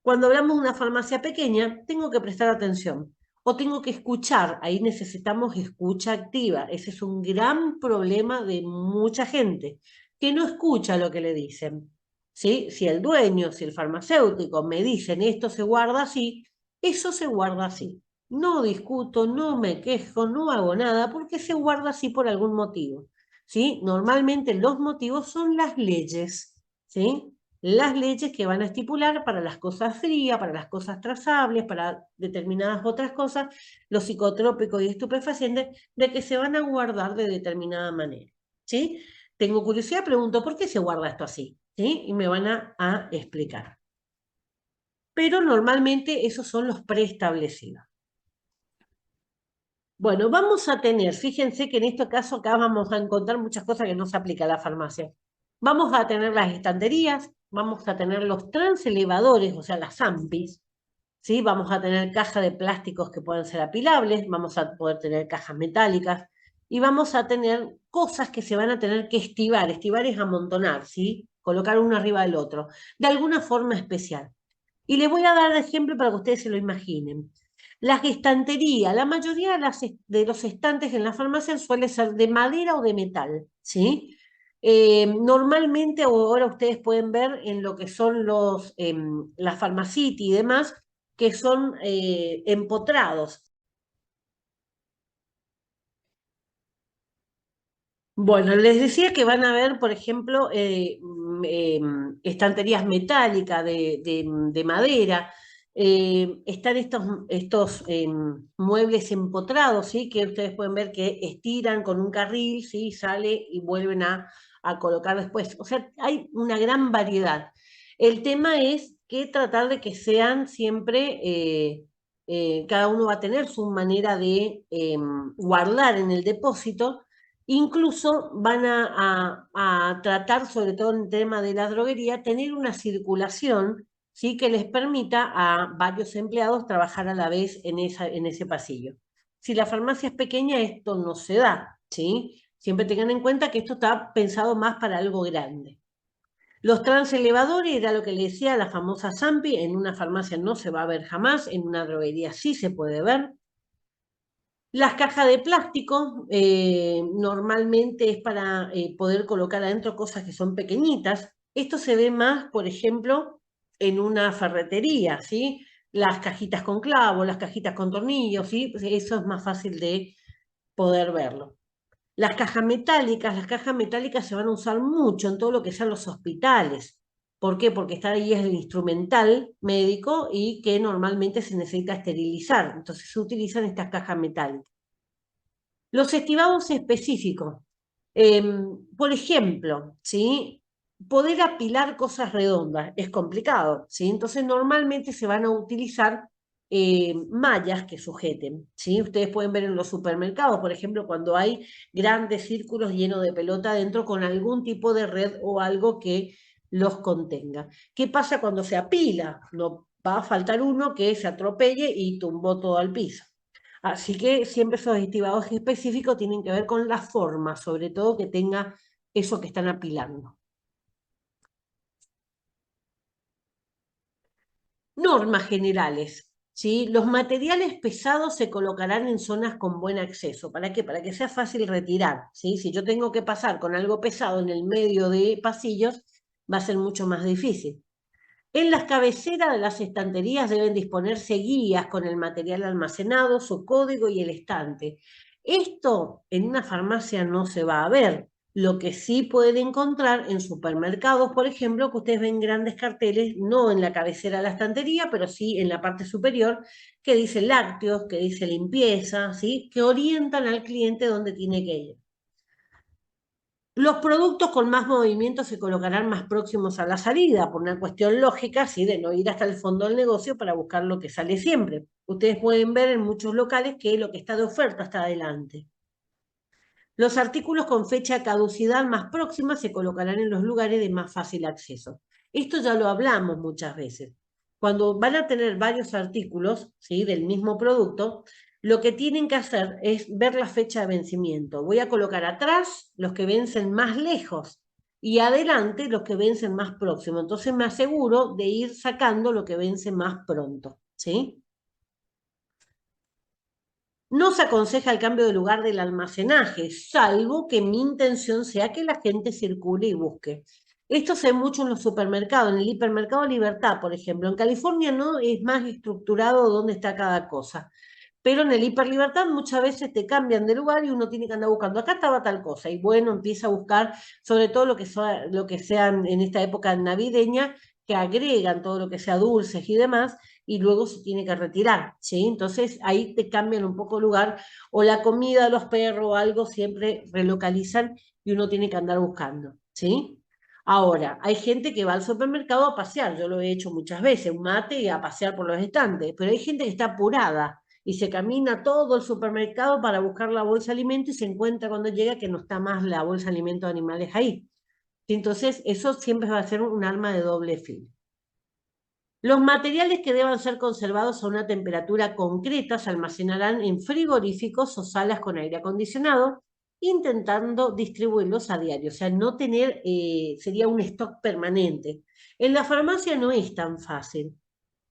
Cuando hablamos de una farmacia pequeña, tengo que prestar atención o tengo que escuchar. Ahí necesitamos escucha activa. Ese es un gran problema de mucha gente que no escucha lo que le dicen. ¿Sí? Si el dueño, si el farmacéutico me dicen esto se guarda así, eso se guarda así. No discuto, no me quejo, no hago nada porque se guarda así por algún motivo. ¿Sí? Normalmente los motivos son las leyes. ¿Sí? Las leyes que van a estipular para las cosas frías, para las cosas trazables, para determinadas otras cosas, los psicotrópicos y estupefacientes, de que se van a guardar de determinada manera. ¿Sí? Tengo curiosidad, pregunto, ¿por qué se guarda esto así? ¿Sí? Y me van a explicar. Pero normalmente esos son los preestablecidos. Bueno, vamos a tener, fíjense que en este caso acá vamos a encontrar muchas cosas que no se aplica a la farmacia. Vamos a tener las estanterías, vamos a tener los transelevadores, o sea, las AMPIs, ¿sí? Vamos a tener cajas de plásticos que pueden ser apilables, vamos a poder tener cajas metálicas y vamos a tener cosas que se van a tener que estivar. Estivar es amontonar, ¿sí? Colocar uno arriba del otro, de alguna forma especial. Y les voy a dar ejemplo para que ustedes se lo imaginen. Las estanterías, la mayoría de los estantes en la farmacia suele ser de madera o de metal, ¿sí? Normalmente ahora ustedes pueden ver en lo que son las Farmacity y demás, que son empotrados. Bueno, les decía que van a ver, por ejemplo, estanterías metálicas de madera. Están estos muebles empotrados, ¿sí? Que ustedes pueden ver que estiran con un carril, ¿sí? Sale y vuelven a colocar después. O sea, hay una gran variedad. El tema es que tratar de que sean siempre, cada uno va a tener su manera de guardar en el depósito. Incluso van a tratar, sobre todo en el tema de la droguería, tener una circulación, ¿sí? Que les permita a varios empleados trabajar a la vez en ese pasillo. Si la farmacia es pequeña, esto no se da, ¿sí? Siempre tengan en cuenta que esto está pensado más para algo grande. Los transelevadores era lo que le decía, la famosa Zampi, en una farmacia no se va a ver jamás, en una droguería sí se puede ver. Las cajas de plástico normalmente es para poder colocar adentro cosas que son pequeñitas. Esto se ve más, por ejemplo, en una ferretería, ¿sí? Las cajitas con clavos, las cajitas con tornillos, ¿sí? Pues eso es más fácil de poder verlo. Las cajas metálicas se van a usar mucho en todo lo que sean los hospitales. ¿Por qué? Porque está ahí el instrumental médico y que normalmente se necesita esterilizar. Entonces se utilizan estas cajas metálicas. Los estimados específicos. Por ejemplo, ¿sí? Poder apilar cosas redondas es complicado, ¿sí? Entonces normalmente se van a utilizar mallas que sujeten, ¿sí? Ustedes pueden ver en los supermercados, por ejemplo, cuando hay grandes círculos llenos de pelota adentro con algún tipo de red o algo que los contenga. ¿Qué pasa cuando se apila? No va a faltar uno que se atropelle y tumbó todo al piso. Así que siempre esos estimados específicos tienen que ver con la forma, sobre todo que tenga eso que están apilando. Normas generales, ¿sí? Los materiales pesados se colocarán en zonas con buen acceso. ¿Para qué? Para que sea fácil retirar, ¿sí? Si yo tengo que pasar con algo pesado en el medio de pasillos, va a ser mucho más difícil. En las cabeceras de las estanterías deben disponerse guías con el material almacenado, su código y el estante. Esto en una farmacia no se va a ver. Lo que sí pueden encontrar en supermercados, por ejemplo, que ustedes ven grandes carteles, no en la cabecera de la estantería, pero sí en la parte superior, que dice lácteos, que dice limpieza, ¿sí? Que orientan al cliente donde tiene que ir. Los productos con más movimiento se colocarán más próximos a la salida, por una cuestión lógica, ¿sí? De no ir hasta el fondo del negocio para buscar lo que sale siempre. Ustedes pueden ver en muchos locales que lo que está de oferta está adelante. Los artículos con fecha de caducidad más próxima se colocarán en los lugares de más fácil acceso. Esto ya lo hablamos muchas veces. Cuando van a tener varios artículos, ¿sí? Del mismo producto, lo que tienen que hacer es ver la fecha de vencimiento. Voy a colocar atrás los que vencen más lejos y adelante los que vencen más próximo. Entonces me aseguro de ir sacando lo que vence más pronto, ¿sí? No se aconseja el cambio de lugar del almacenaje, salvo que mi intención sea que la gente circule y busque. Esto se ve mucho en los supermercados, en el hipermercado Libertad, por ejemplo. En California no es más estructurado dónde está cada cosa. Pero en el hiperlibertad muchas veces te cambian de lugar y uno tiene que andar buscando. Acá estaba tal cosa. Y bueno, empieza a buscar, sobre todo lo que sean en esta época navideña, que agregan todo lo que sea dulces y demás, y luego se tiene que retirar, ¿sí? Entonces ahí te cambian un poco el lugar, o la comida de los perros o algo siempre relocalizan y uno tiene que andar buscando, ¿sí? Ahora, hay gente que va al supermercado a pasear, yo lo he hecho muchas veces, un mate y a pasear por los estantes, pero hay gente que está apurada y se camina todo el supermercado para buscar la bolsa de alimento y se encuentra cuando llega que no está más la bolsa de alimentos de animales ahí. Entonces, eso siempre va a ser un arma de doble filo. Los materiales que deban ser conservados a una temperatura concreta se almacenarán en frigoríficos o salas con aire acondicionado, intentando distribuirlos a diario, o sea, no tener, sería un stock permanente. En la farmacia no es tan fácil.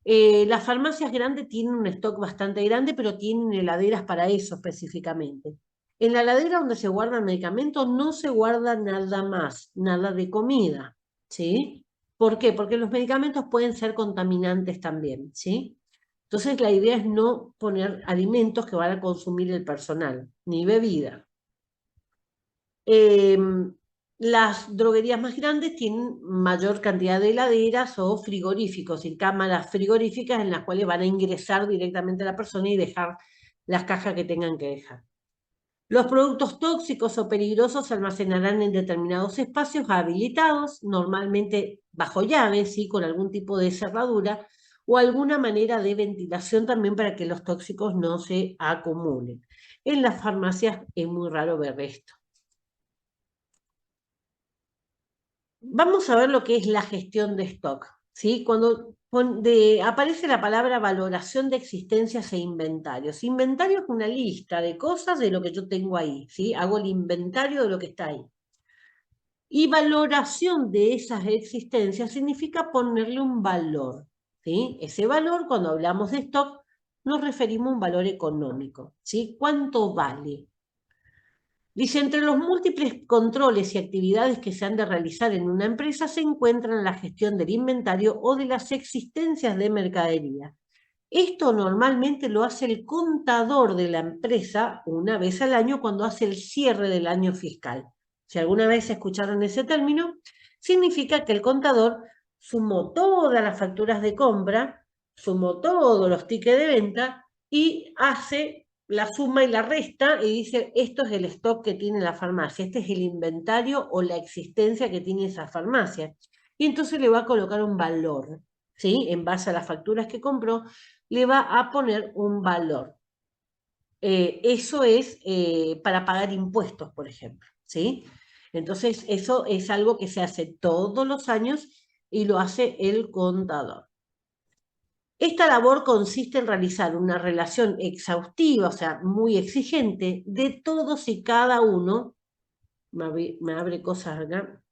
Las farmacias grandes tienen un stock bastante grande, pero tienen heladeras para eso específicamente. En la heladera donde se guardan medicamentos no se guarda nada más, nada de comida, ¿sí? ¿Por qué? Porque los medicamentos pueden ser contaminantes también, ¿sí? Entonces la idea es no poner alimentos que van a consumir el personal, ni bebida. Las droguerías más grandes tienen mayor cantidad de heladeras o frigoríficos y cámaras frigoríficas en las cuales van a ingresar directamente a la persona y dejar las cajas que tengan que dejar. Los productos tóxicos o peligrosos se almacenarán en determinados espacios habilitados, normalmente bajo llave, ¿sí? Con algún tipo de cerradura o alguna manera de ventilación también para que los tóxicos no se acumulen. En las farmacias es muy raro ver esto. Vamos a ver lo que es la gestión de stock, ¿sí? Cuando aparece la palabra valoración de existencias e inventarios. Inventario es una lista de cosas de lo que yo tengo ahí, ¿sí? Hago el inventario de lo que está ahí. Y valoración de esas existencias significa ponerle un valor, ¿sí? Ese valor, cuando hablamos de stock, nos referimos a un valor económico, ¿sí? ¿Cuánto vale? Dice, entre los múltiples controles y actividades que se han de realizar en una empresa se encuentran la gestión del inventario o de las existencias de mercadería. Esto normalmente lo hace el contador de la empresa una vez al año cuando hace el cierre del año fiscal. Si alguna vez escucharon ese término, significa que el contador sumó todas las facturas de compra, sumó todos los tickets de venta y hace la suma y la resta y dice, esto es el stock que tiene la farmacia, este es el inventario o la existencia que tiene esa farmacia. Y entonces le va a colocar un valor, ¿sí? En base a las facturas que compró, le va a poner un valor. Eso es para pagar impuestos, por ejemplo, ¿sí? Entonces, eso es algo que se hace todos los años y lo hace el contador. Esta labor consiste en realizar una relación exhaustiva, o sea, muy exigente, de todos y cada uno, me abre cosas acá,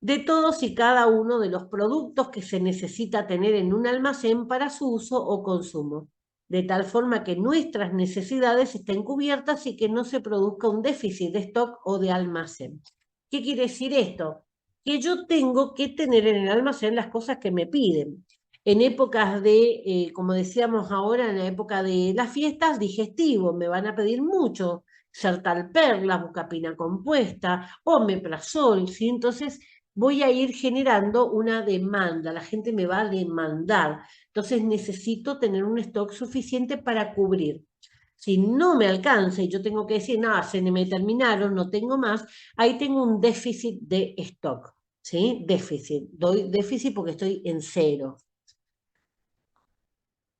de todos y cada uno de los productos que se necesita tener en un almacén para su uso o consumo, de tal forma que nuestras necesidades estén cubiertas y que no se produzca un déficit de stock o de almacén. ¿Qué quiere decir esto? Que yo tengo que tener en el almacén las cosas que me piden. En épocas de, como decíamos ahora, en la época de las fiestas, digestivo, me van a pedir mucho, Sertalperla, bucapina compuesta, omeprazol, ¿sí? Entonces, voy a ir generando una demanda, la gente me va a demandar, entonces necesito tener un stock suficiente para cubrir. Si no me alcanza y yo tengo que decir, no, se me terminaron, no tengo más, ahí tengo un déficit de stock, ¿sí? Déficit. Doy déficit porque estoy en cero.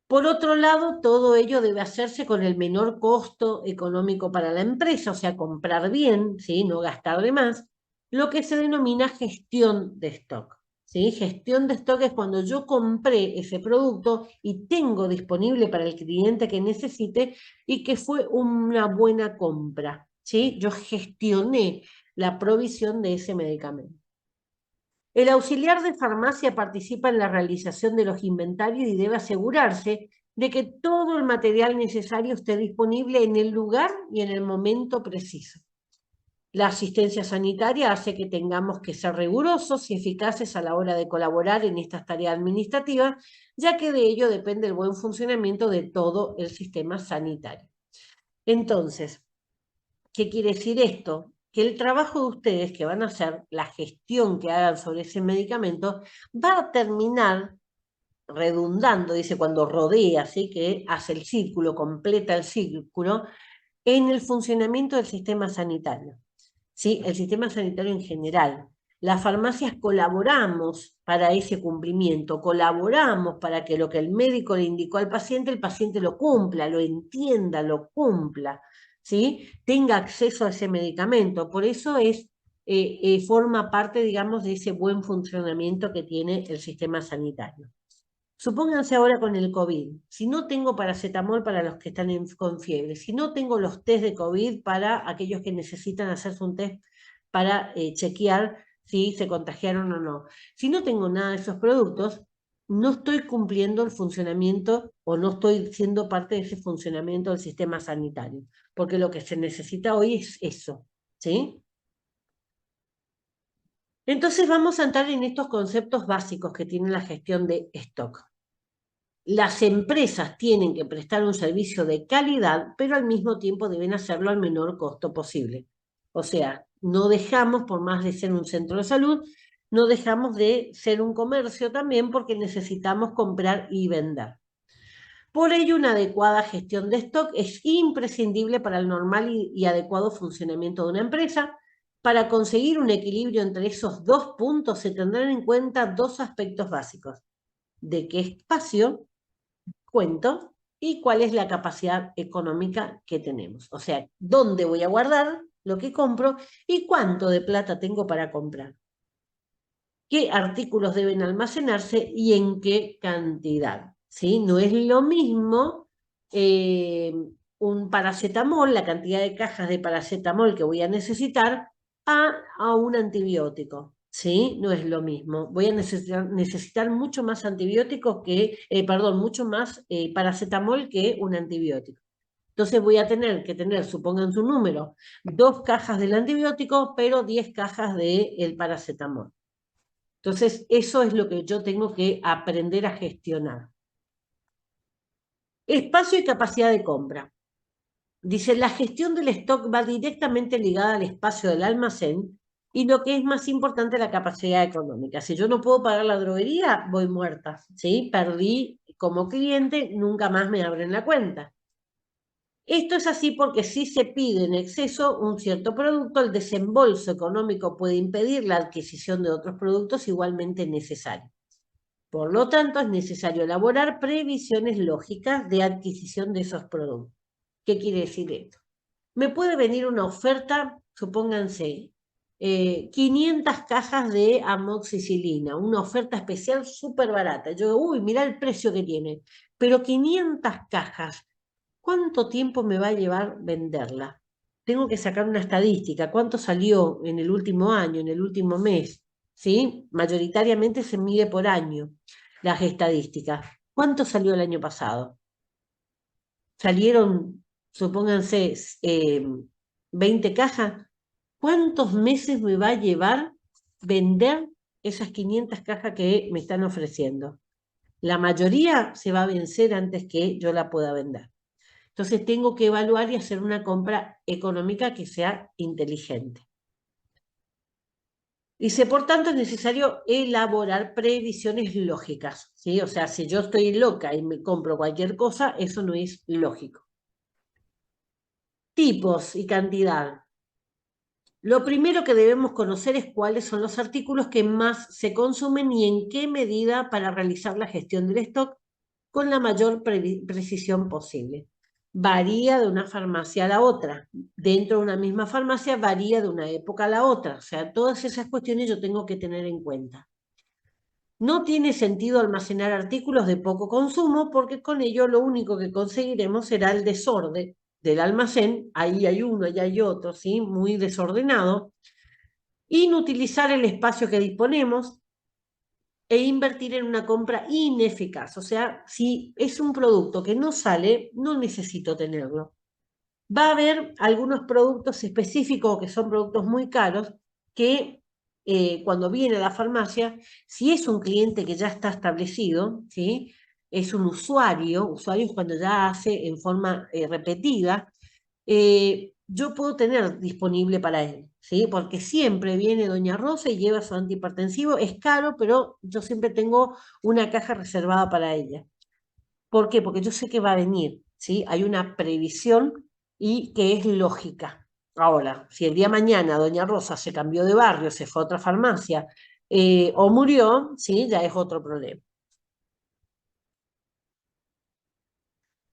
Por otro lado, todo ello debe hacerse con el menor costo económico para la empresa, o sea, comprar bien, ¿sí? No gastar de más, lo que se denomina gestión de stock. ¿Sí? Gestión de stock es cuando yo compré ese producto y tengo disponible para el cliente que necesite y que fue una buena compra. ¿Sí? Yo gestioné la provisión de ese medicamento. El auxiliar de farmacia participa en la realización de los inventarios y debe asegurarse de que todo el material necesario esté disponible en el lugar y en el momento preciso. La asistencia sanitaria hace que tengamos que ser rigurosos y eficaces a la hora de colaborar en estas tareas administrativas, ya que de ello depende el buen funcionamiento de todo el sistema sanitario. Entonces, ¿qué quiere decir esto? Que el trabajo de ustedes que van a hacer, la gestión que hagan sobre ese medicamento, va a terminar redundando, dice, cuando rodea, ¿sí? Que hace el círculo, completa el círculo, en el funcionamiento del sistema sanitario. ¿Sí? El sistema sanitario en general. Las farmacias colaboramos para ese cumplimiento, colaboramos para que lo que el médico le indicó al paciente, el paciente lo cumpla, lo entienda, lo cumpla, ¿sí? Tenga acceso a ese medicamento. Por eso forma parte, digamos, de ese buen funcionamiento que tiene el sistema sanitario. Supónganse ahora con el COVID, si no tengo paracetamol para los que están con fiebre, si no tengo los test de COVID para aquellos que necesitan hacerse un test para chequear si se contagiaron o no, si no tengo nada de esos productos, no estoy cumpliendo el funcionamiento o no estoy siendo parte de ese funcionamiento del sistema sanitario, porque lo que se necesita hoy es eso, ¿sí? Entonces vamos a entrar en estos conceptos básicos que tiene la gestión de stock. Las empresas tienen que prestar un servicio de calidad, pero al mismo tiempo deben hacerlo al menor costo posible. O sea, no dejamos, por más de ser un centro de salud, no dejamos de ser un comercio también porque necesitamos comprar y vender. Por ello, una adecuada gestión de stock es imprescindible para el normal y adecuado funcionamiento de una empresa. Para conseguir un equilibrio entre esos dos puntos se tendrán en cuenta dos aspectos básicos. ¿De qué espacio cuento y cuál es la capacidad económica que tenemos? O sea, ¿dónde voy a guardar lo que compro y cuánto de plata tengo para comprar? ¿Qué artículos deben almacenarse y en qué cantidad? ¿Sí? No es lo mismo un paracetamol, la cantidad de cajas de paracetamol que voy a necesitar, a un antibiótico. ¿Sí? No es lo mismo. Voy a necesitar mucho más antibióticos perdón, mucho más paracetamol que un antibiótico. Entonces voy a tener que tener, supongan su número, 2 cajas del antibiótico, pero 10 cajas del paracetamol. Entonces, eso es lo que yo tengo que aprender a gestionar. Espacio y capacidad de compra. Dice, la gestión del stock va directamente ligada al espacio del almacén y lo que es más importante, la capacidad económica. Si yo no puedo pagar la droguería, voy muerta, ¿sí? Perdí como cliente, nunca más me abren la cuenta. Esto es así porque si se pide en exceso un cierto producto, el desembolso económico puede impedir la adquisición de otros productos igualmente necesarios. Por lo tanto, es necesario elaborar previsiones lógicas de adquisición de esos productos. ¿Qué quiere decir esto? Me puede venir una oferta, supónganse, 500 cajas de amoxicilina, una oferta especial súper barata. Yo digo, uy, mirá el precio que tiene, pero 500 cajas, ¿cuánto tiempo me va a llevar venderla? Tengo que sacar una estadística, ¿cuánto salió en el último año, en el último mes? ¿Sí? Mayoritariamente se mide por año las estadísticas. ¿Cuánto salió el año pasado? Salieron, supónganse, 20 cajas. ¿Cuántos meses me va a llevar vender esas 500 cajas que me están ofreciendo? La mayoría se va a vencer antes que yo la pueda vender. Entonces tengo que evaluar y hacer una compra económica que sea inteligente. Dice, por tanto, es necesario elaborar previsiones lógicas, ¿sí? O sea, si yo estoy loca y me compro cualquier cosa, eso no es lógico. Tipos y cantidad. Lo primero que debemos conocer es cuáles son los artículos que más se consumen y en qué medida para realizar la gestión del stock con la mayor precisión posible. Varía de una farmacia a la otra. Dentro de una misma farmacia varía de una época a la otra. O sea, todas esas cuestiones yo tengo que tener en cuenta. No tiene sentido almacenar artículos de poco consumo porque con ello lo único que conseguiremos será el desorden del almacén. Ahí hay uno, allá hay otro, ¿sí? Muy desordenado. Inutilizar el espacio que disponemos e invertir en una compra ineficaz. O sea, si es un producto que no sale, no necesito tenerlo. Va a haber algunos productos específicos que son productos muy caros que cuando viene a la farmacia, si es un cliente que ya está establecido, ¿sí? Es un usuario es cuando ya hace en forma repetida, yo puedo tener disponible para él, ¿sí? Porque siempre viene Doña Rosa y lleva su antihipertensivo, es caro, pero yo siempre tengo una caja reservada para ella. ¿Por qué? Porque yo sé que va a venir, ¿sí? Hay una previsión y que es lógica. Ahora, si el día de mañana Doña Rosa se cambió de barrio, se fue a otra farmacia o murió, ¿sí? Ya es otro problema.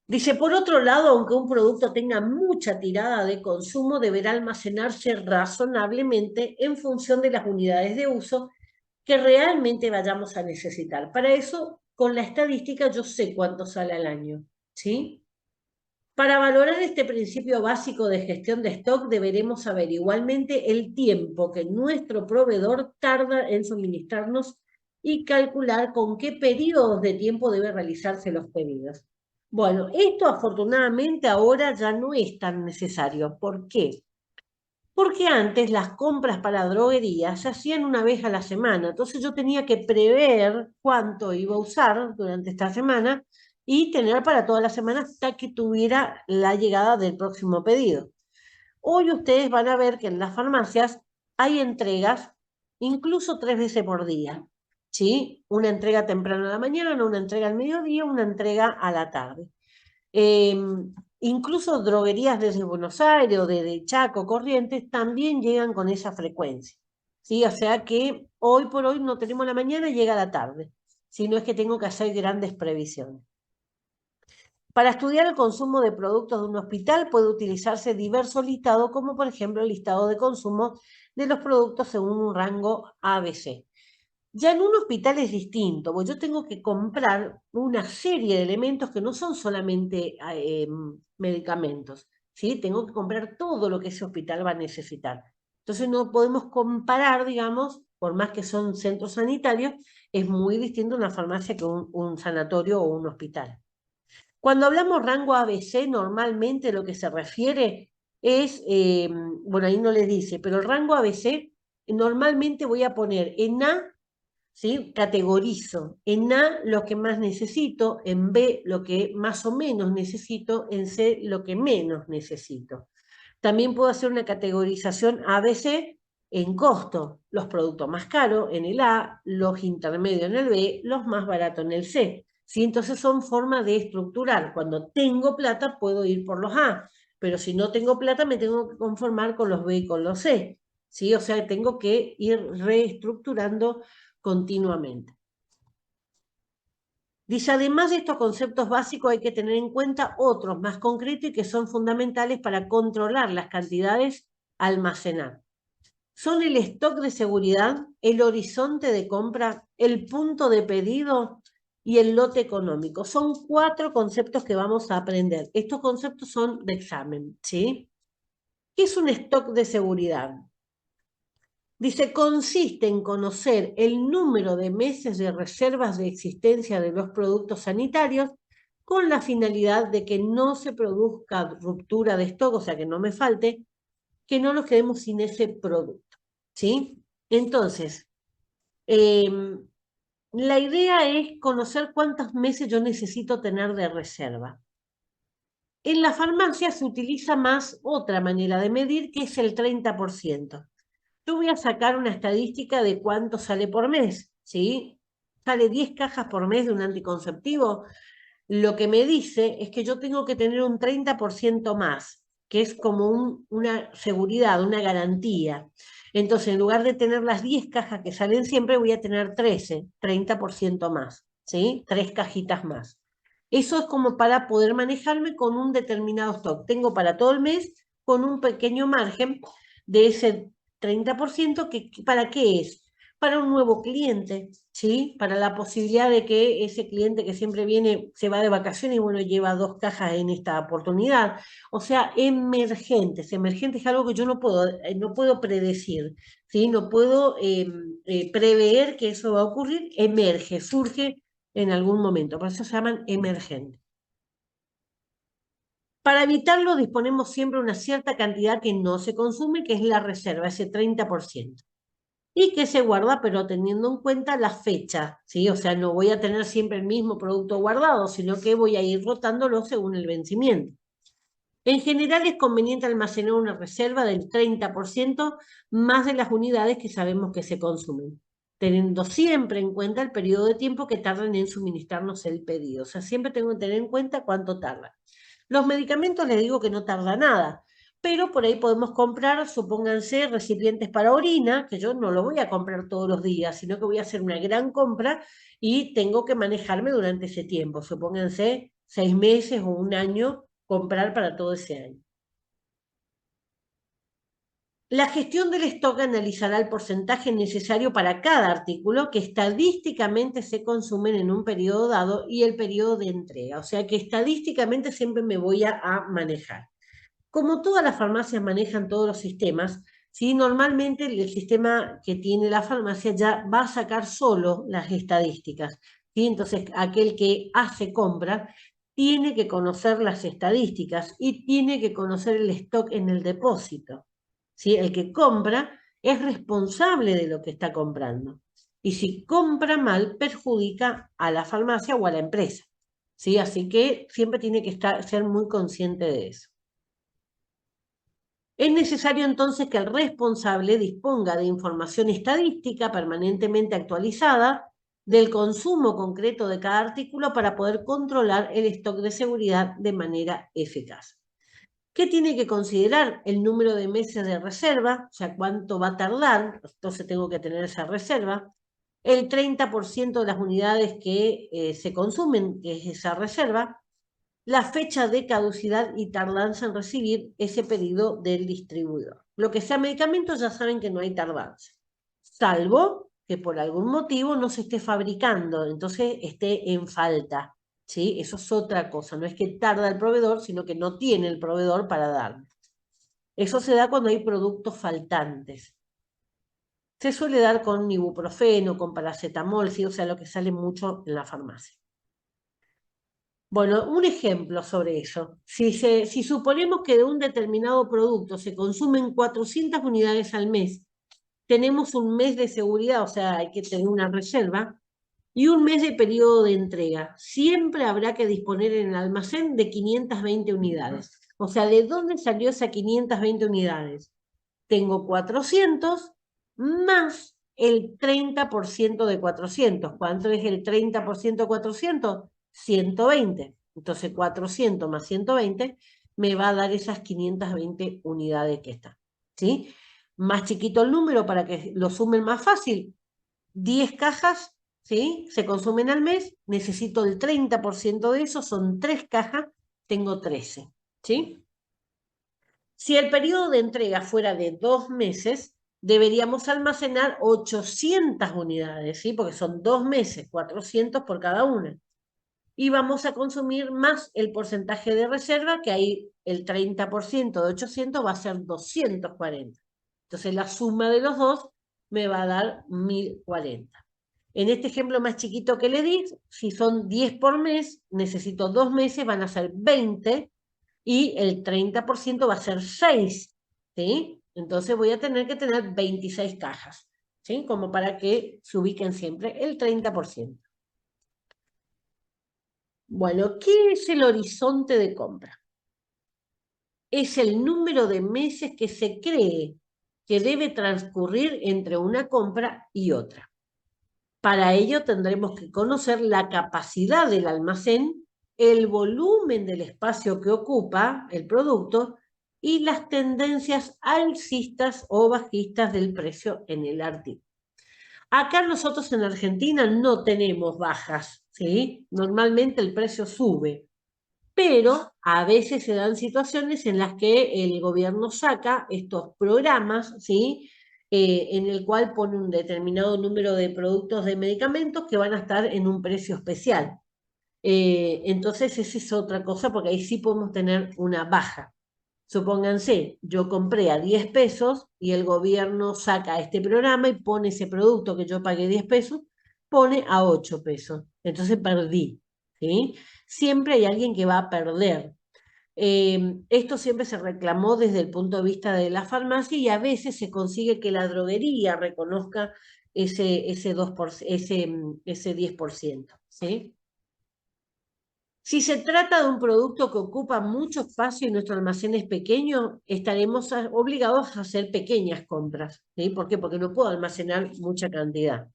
Dice, por otro lado, aunque un producto tenga mucha tirada de consumo, deberá almacenarse razonablemente en función de las unidades de uso que realmente vayamos a necesitar. Para eso, con la estadística, yo sé cuánto sale al año, ¿sí? Para valorar este principio básico de gestión de stock, deberemos saber igualmente el tiempo que nuestro proveedor tarda en suministrarnos y calcular con qué periodos de tiempo debe realizarse los pedidos. Bueno, esto afortunadamente ahora ya no es tan necesario. ¿Por qué? Porque antes las compras para droguerías se hacían una vez a la semana, entonces yo tenía que prever cuánto iba a usar durante esta semana y tener para toda la semana hasta que tuviera la llegada del próximo pedido. Hoy ustedes van a ver que en las farmacias hay entregas incluso 3 veces por día, ¿sí? Una entrega temprano a la mañana, una entrega al mediodía, una entrega a la tarde. Eh, Incluso droguerías desde Buenos Aires o desde Chaco, Corrientes, también llegan con esa frecuencia. ¿Sí? O sea que hoy por hoy no tenemos la mañana, llega la tarde. Si no es que tengo que hacer grandes previsiones. Para estudiar el consumo de productos de un hospital puede utilizarse diversos listados, como por ejemplo el listado de consumo de los productos según un rango ABC. Ya en un hospital es distinto, porque yo tengo que comprar una serie de elementos que no son solamente medicamentos, ¿sí? Tengo que comprar todo lo que ese hospital va a necesitar. Entonces no podemos comparar, digamos, por más que son centros sanitarios, es muy distinto una farmacia que un sanatorio o un hospital. Cuando hablamos rango ABC, normalmente lo que se refiere es, bueno, ahí no les dice, pero el rango ABC normalmente voy a poner en A, ¿sí? Categorizo en A lo que más necesito, en B lo que más o menos necesito, en C lo que menos necesito. También puedo hacer una categorización ABC en costo, los productos más caros en el A, los intermedios en el B, los más baratos en el C. ¿Sí? Entonces son formas de estructurar. Cuando tengo plata puedo ir por los A, pero si no tengo plata me tengo que conformar con los B y con los C. ¿Sí? O sea, tengo que ir reestructurando continuamente. Dice, además de estos conceptos básicos, hay que tener en cuenta otros más concretos y que son fundamentales para controlar las cantidades a almacenar. Son el stock de seguridad, el horizonte de compra, el punto de pedido y el lote económico. Son 4 conceptos que vamos a aprender. Estos conceptos son de examen, ¿sí? ¿Qué es un stock de seguridad? Dice, consiste en conocer el número de meses de reservas de existencia de los productos sanitarios con la finalidad de que no se produzca ruptura de stock, o sea, que no me falte, que no nos quedemos sin ese producto, ¿sí? Entonces, la idea es conocer cuántos meses yo necesito tener de reserva. En la farmacia se utiliza más otra manera de medir, que es el 30%. Yo voy a sacar una estadística de cuánto sale por mes, ¿sí? Sale 10 cajas por mes de un anticonceptivo. Lo que me dice es que yo tengo que tener un 30% más. que es como una seguridad, una garantía. Entonces, en lugar de tener las 10 cajas que salen siempre, voy a tener 13, 30% más, ¿sí? 3 cajitas más. Eso es como para poder manejarme con un determinado stock. Tengo para todo el mes con un pequeño margen de ese 30%, ¿para qué es? Para un nuevo cliente, ¿sí? Para la posibilidad de que ese cliente que siempre viene, se va de vacaciones y bueno, lleva 2 cajas en esta oportunidad. O sea, emergentes. Emergentes es algo que yo no puedo predecir, ¿sí? No puedo prever que eso va a ocurrir. Emerge, surge en algún momento. Por eso se llaman emergentes. Para evitarlo, disponemos siempre una cierta cantidad que no se consume, que es la reserva, ese 30%. Y que se guarda, pero teniendo en cuenta la fecha, ¿sí? O sea, no voy a tener siempre el mismo producto guardado, sino que voy a ir rotándolo según el vencimiento. En general es conveniente almacenar una reserva del 30% más de las unidades que sabemos que se consumen, teniendo siempre en cuenta el periodo de tiempo que tardan en suministrarnos el pedido. O sea, siempre tengo que tener en cuenta cuánto tarda. Los medicamentos les digo que no tarda nada, pero por ahí podemos comprar, supónganse, recipientes para orina, que yo no lo voy a comprar todos los días, sino que voy a hacer una gran compra y tengo que manejarme durante ese tiempo. Supónganse 6 meses o un año comprar para todo ese año. La gestión del stock analizará el porcentaje necesario para cada artículo que estadísticamente se consumen en un periodo dado y el periodo de entrega. O sea que estadísticamente siempre me voy a manejar. Como todas las farmacias manejan todos los sistemas, ¿sí? Normalmente el sistema que tiene la farmacia ya va a sacar solo las estadísticas, ¿sí? Entonces, aquel que hace compra tiene que conocer las estadísticas y tiene que conocer el stock en el depósito, ¿sí? El que compra es responsable de lo que está comprando. Y si compra mal, perjudica a la farmacia o a la empresa, ¿sí? Así que siempre tiene que ser muy consciente de eso. Es necesario entonces que el responsable disponga de información estadística permanentemente actualizada del consumo concreto de cada artículo para poder controlar el stock de seguridad de manera eficaz. ¿Qué tiene que considerar? El número de meses de reserva, o sea, cuánto va a tardar, entonces tengo que tener esa reserva. El 30% de las unidades que se consumen, que es esa reserva, la fecha de caducidad y tardanza en recibir ese pedido del distribuidor. Lo que sea medicamentos ya saben que no hay tardanza, salvo que por algún motivo no se esté fabricando, entonces esté en falta, ¿sí? Eso es otra cosa, no es que tarda el proveedor, sino que no tiene el proveedor para darme. Eso se da cuando hay productos faltantes. Se suele dar con ibuprofeno, con paracetamol, ¿sí? O sea, lo que sale mucho en la farmacia. Bueno, un ejemplo sobre eso. Si suponemos que de un determinado producto se consumen 400 unidades al mes, tenemos un mes de seguridad, o sea, hay que tener una reserva, y un mes de periodo de entrega. Siempre habrá que disponer en el almacén de 520 unidades. O sea, ¿de dónde salió esas 520 unidades? Tengo 400 más el 30% de 400. ¿Cuánto es el 30% de 400? 120. Entonces 400 más 120 me va a dar esas 520 unidades que están, ¿sí? Más chiquito el número para que lo sumen más fácil. 10 cajas, ¿sí? Se consumen al mes, necesito el 30% de eso, son 3 cajas, tengo 13, ¿sí? Si el periodo de entrega fuera de 2 meses, deberíamos almacenar 800 unidades, ¿sí? Porque son 2 meses, 400 por cada una. Y vamos a consumir más el porcentaje de reserva, que ahí el 30% de 800 va a ser 240. Entonces la suma de los dos me va a dar 1040. En este ejemplo más chiquito que le di, si son 10 por mes, necesito 2 meses, van a ser 20 y el 30% va a ser 6, ¿sí? Entonces voy a tener que tener 26 cajas, ¿sí? Como para que se ubiquen siempre el 30%. Bueno, ¿qué es el horizonte de compra? Es el número de meses que se cree que debe transcurrir entre una compra y otra. Para ello tendremos que conocer la capacidad del almacén, el volumen del espacio que ocupa el producto y las tendencias alcistas o bajistas del precio en el artículo. Acá nosotros en Argentina no tenemos bajas, ¿sí? Normalmente el precio sube, pero a veces se dan situaciones en las que el gobierno saca estos programas, ¿sí? En el cual pone un determinado número de productos de medicamentos que van a estar en un precio especial. Entonces esa es otra cosa, porque ahí sí podemos tener una baja. Supónganse, yo compré a 10 pesos y el gobierno saca este programa y pone ese producto que yo pagué 10 pesos, pone a 8 pesos. Entonces perdí, ¿sí? Siempre hay alguien que va a perder. Esto siempre se reclamó desde el punto de vista de la farmacia y a veces se consigue que la droguería reconozca ese 2%, ese 10%, ¿sí? Si se trata de un producto que ocupa mucho espacio y nuestro almacén es pequeño, estaremos obligados a hacer pequeñas compras, ¿sí? ¿Por qué? Porque no puedo almacenar mucha cantidad.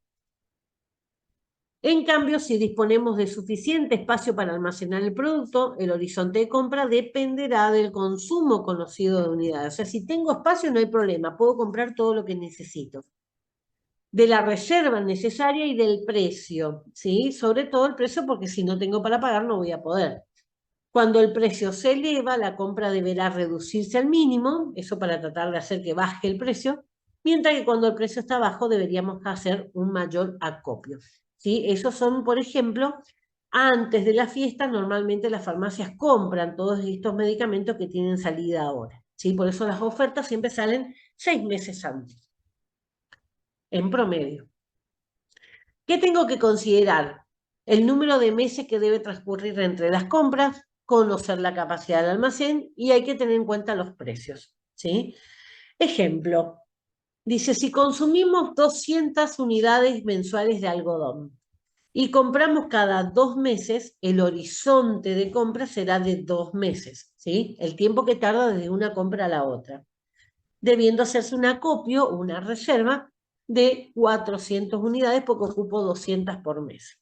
En cambio, si disponemos de suficiente espacio para almacenar el producto, el horizonte de compra dependerá del consumo conocido de unidades. O sea, si tengo espacio no hay problema, puedo comprar todo lo que necesito. De la reserva necesaria y del precio, ¿sí? Sobre todo el precio, porque si no tengo para pagar no voy a poder. Cuando el precio se eleva, la compra deberá reducirse al mínimo, eso para tratar de hacer que baje el precio, mientras que cuando el precio está bajo deberíamos hacer un mayor acopio, ¿sí? Esos son, por ejemplo, antes de la fiesta, normalmente las farmacias compran todos estos medicamentos que tienen salida ahora, ¿sí? Por eso las ofertas siempre salen 6 meses antes, en promedio. ¿Qué tengo que considerar? El número de meses que debe transcurrir entre las compras, conocer la capacidad del almacén y hay que tener en cuenta los precios, ¿sí? Ejemplo, dice, si consumimos 200 unidades mensuales de algodón y compramos cada 2 meses, el horizonte de compra será de 2 meses, ¿sí? El tiempo que tarda desde una compra a la otra, debiendo hacerse un acopio o una reserva de 400 unidades porque ocupo 200 por mes.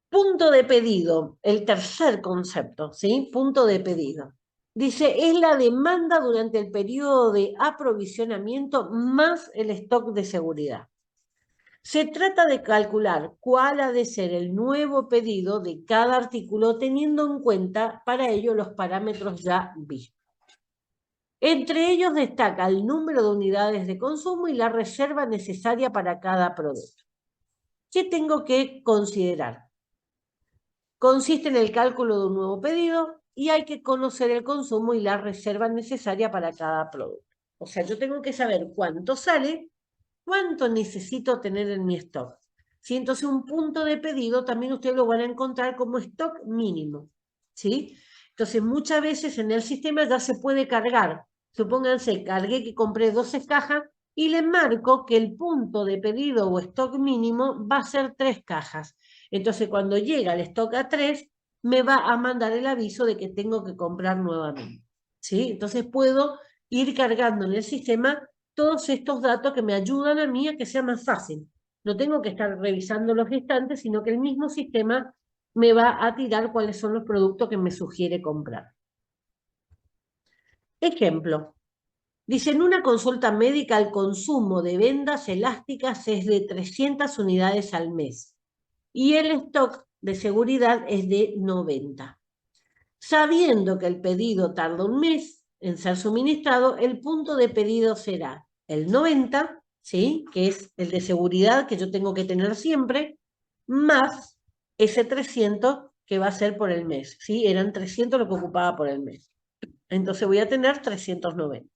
Punto de pedido, el tercer concepto, ¿sí? Punto de pedido. Dice, es la demanda durante el periodo de aprovisionamiento más el stock de seguridad. Se trata de calcular cuál ha de ser el nuevo pedido de cada artículo teniendo en cuenta para ello los parámetros ya vistos. Entre ellos destaca el número de unidades de consumo y la reserva necesaria para cada producto. ¿Qué tengo que considerar? Consiste en el cálculo de un nuevo pedido y hay que conocer el consumo y la reserva necesaria para cada producto. O sea, yo tengo que saber cuánto sale, cuánto necesito tener en mi stock. Si entonces un punto de pedido también ustedes lo van a encontrar como stock mínimo, ¿sí? Entonces muchas veces en el sistema ya se puede cargar. Supónganse, cargué que compré 12 cajas y le marco que el punto de pedido o stock mínimo va a ser 3 cajas. Entonces cuando llega el stock a 3, me va a mandar el aviso de que tengo que comprar nuevamente, ¿sí? Entonces puedo ir cargando en el sistema todos estos datos que me ayudan a mí a que sea más fácil. No tengo que estar revisando los estantes, sino que el mismo sistema me va a tirar cuáles son los productos que me sugiere comprar. Ejemplo, dice, en una consulta médica el consumo de vendas elásticas es de 300 unidades al mes y el stock de seguridad es de 90. Sabiendo que el pedido tarda un mes en ser suministrado, el punto de pedido será el 90, ¿sí? Que es el de seguridad que yo tengo que tener siempre, más ese 300 que va a ser por el mes, ¿sí? Eran 300 lo que ocupaba por el mes. Entonces voy a tener 390.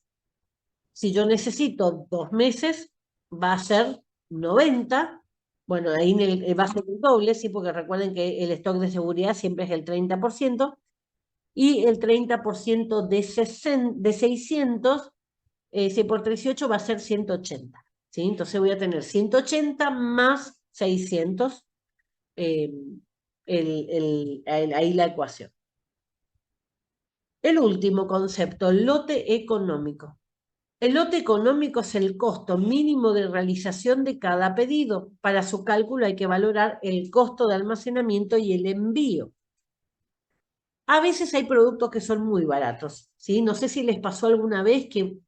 Si yo necesito 2 meses, va a ser 90. Bueno, ahí va a ser el doble, ¿sí? Porque recuerden que el stock de seguridad siempre es el 30%. Y el 30% de 600, si por 18 va a ser 180. ¿Sí? Entonces voy a tener 180 más 600, ahí la ecuación. El último concepto, lote económico. El lote económico es el costo mínimo de realización de cada pedido. Para su cálculo hay que valorar el costo de almacenamiento y el envío. A veces hay productos que son muy baratos, ¿sí? No sé si les pasó alguna vez que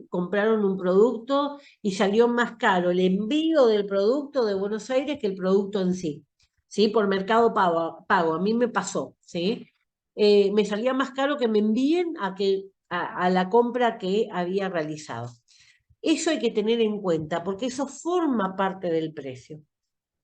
compraron un producto y salió más caro el envío del producto de Buenos Aires que el producto en sí, ¿sí? Por Mercado Pago. A mí me pasó, ¿sí? Me salía más caro que me envíen a la compra que había realizado. Eso hay que tener en cuenta porque eso forma parte del precio.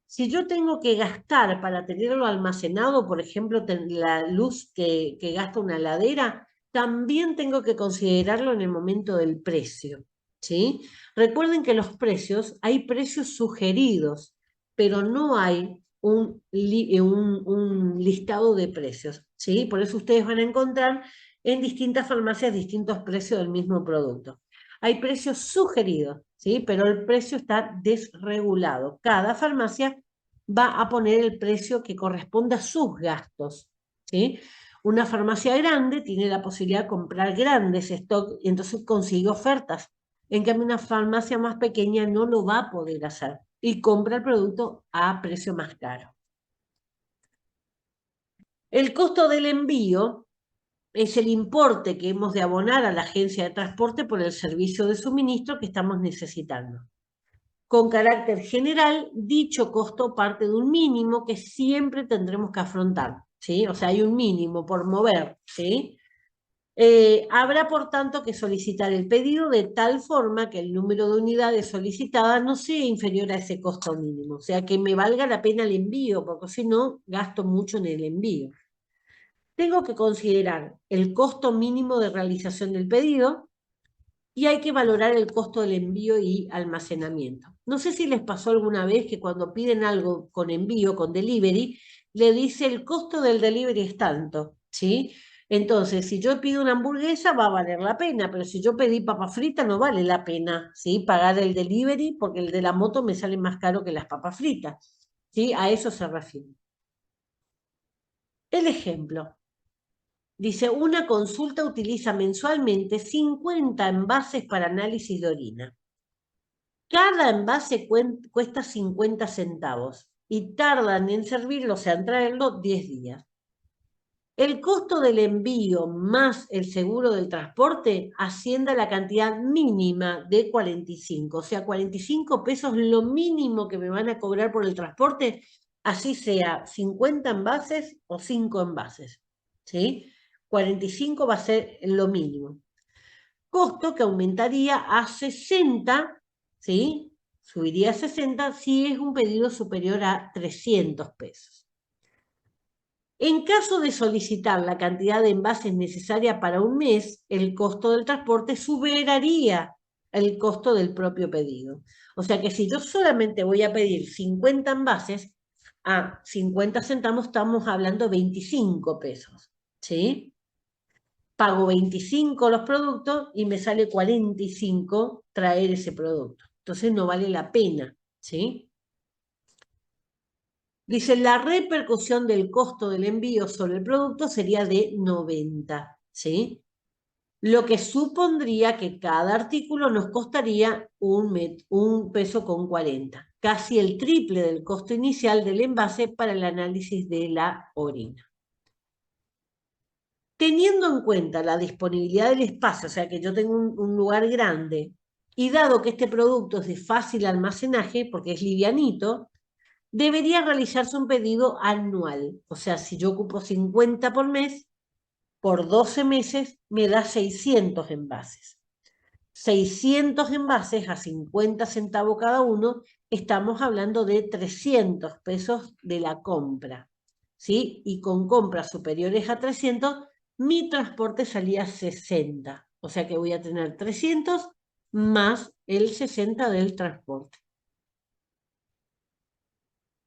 Si yo tengo que gastar para tenerlo almacenado, por ejemplo, la luz que gasta una heladera, también tengo que considerarlo en el momento del precio, ¿sí? Recuerden que los precios, hay precios sugeridos, pero no hay un listado de precios, ¿sí? Por eso ustedes van a encontrar en distintas farmacias distintos precios del mismo producto. Hay precios sugeridos, ¿sí? Pero el precio está desregulado. Cada farmacia va a poner el precio que corresponda a sus gastos, ¿sí? Una farmacia grande tiene la posibilidad de comprar grandes stock y entonces consigue ofertas. En cambio, una farmacia más pequeña no lo va a poder hacer y compra el producto a precio más caro. El costo del envío es el importe que hemos de abonar a la agencia de transporte por el servicio de suministro que estamos necesitando. Con carácter general, dicho costo parte de un mínimo que siempre tendremos que afrontar, ¿sí? O sea, hay un mínimo por mover, ¿sí? Habrá, por tanto, que solicitar el pedido de tal forma que el número de unidades solicitadas no sea inferior a ese costo mínimo, o sea, que me valga la pena el envío, porque si no, gasto mucho en el envío. Tengo que considerar el costo mínimo de realización del pedido, y hay que valorar el costo del envío y almacenamiento. No sé si les pasó alguna vez que cuando piden algo con envío, con delivery, le dice el costo del delivery es tanto, ¿sí? Entonces, si yo pido una hamburguesa, va a valer la pena, pero si yo pedí papa frita, no vale la pena, ¿sí? Pagar el delivery porque el de la moto me sale más caro que las papas fritas, ¿sí? A eso se refiere. El ejemplo. Dice, una consulta utiliza mensualmente 50 envases para análisis de orina. Cada envase cuesta 50 centavos y tardan en servirlo, o sea, en traerlo 10 días. El costo del envío más el seguro del transporte asciende a la cantidad mínima de 45, o sea, 45 pesos lo mínimo que me van a cobrar por el transporte, así sea 50 envases o 5 envases, ¿sí? 45 va a ser lo mínimo. Costo que aumentaría a 60, ¿sí? Subiría a 60 si es un pedido superior a 300 pesos. En caso de solicitar la cantidad de envases necesaria para un mes, el costo del transporte superaría el costo del propio pedido. O sea que si yo solamente voy a pedir 50 envases, a 50 centavos estamos hablando de 25 pesos, ¿sí? Pago 25 los productos y me sale 45 traer ese producto. Entonces no vale la pena, ¿sí? Dice, la repercusión del costo del envío sobre el producto sería de 90, ¿sí? Lo que supondría que cada artículo nos costaría un peso con 40, casi el triple del costo inicial del envase para el análisis de la orina. Teniendo en cuenta la disponibilidad del espacio, o sea que yo tengo un lugar grande, y dado que este producto es de fácil almacenaje, porque es livianito, debería realizarse un pedido anual. O sea, si yo ocupo 50 por mes, por 12 meses me da 600 envases. 600 envases a 50 centavos cada uno, estamos hablando de 300 pesos de la compra, ¿sí? Y con compras superiores a 300, mi transporte salía 60. O sea que voy a tener 300 más el 60 del transporte.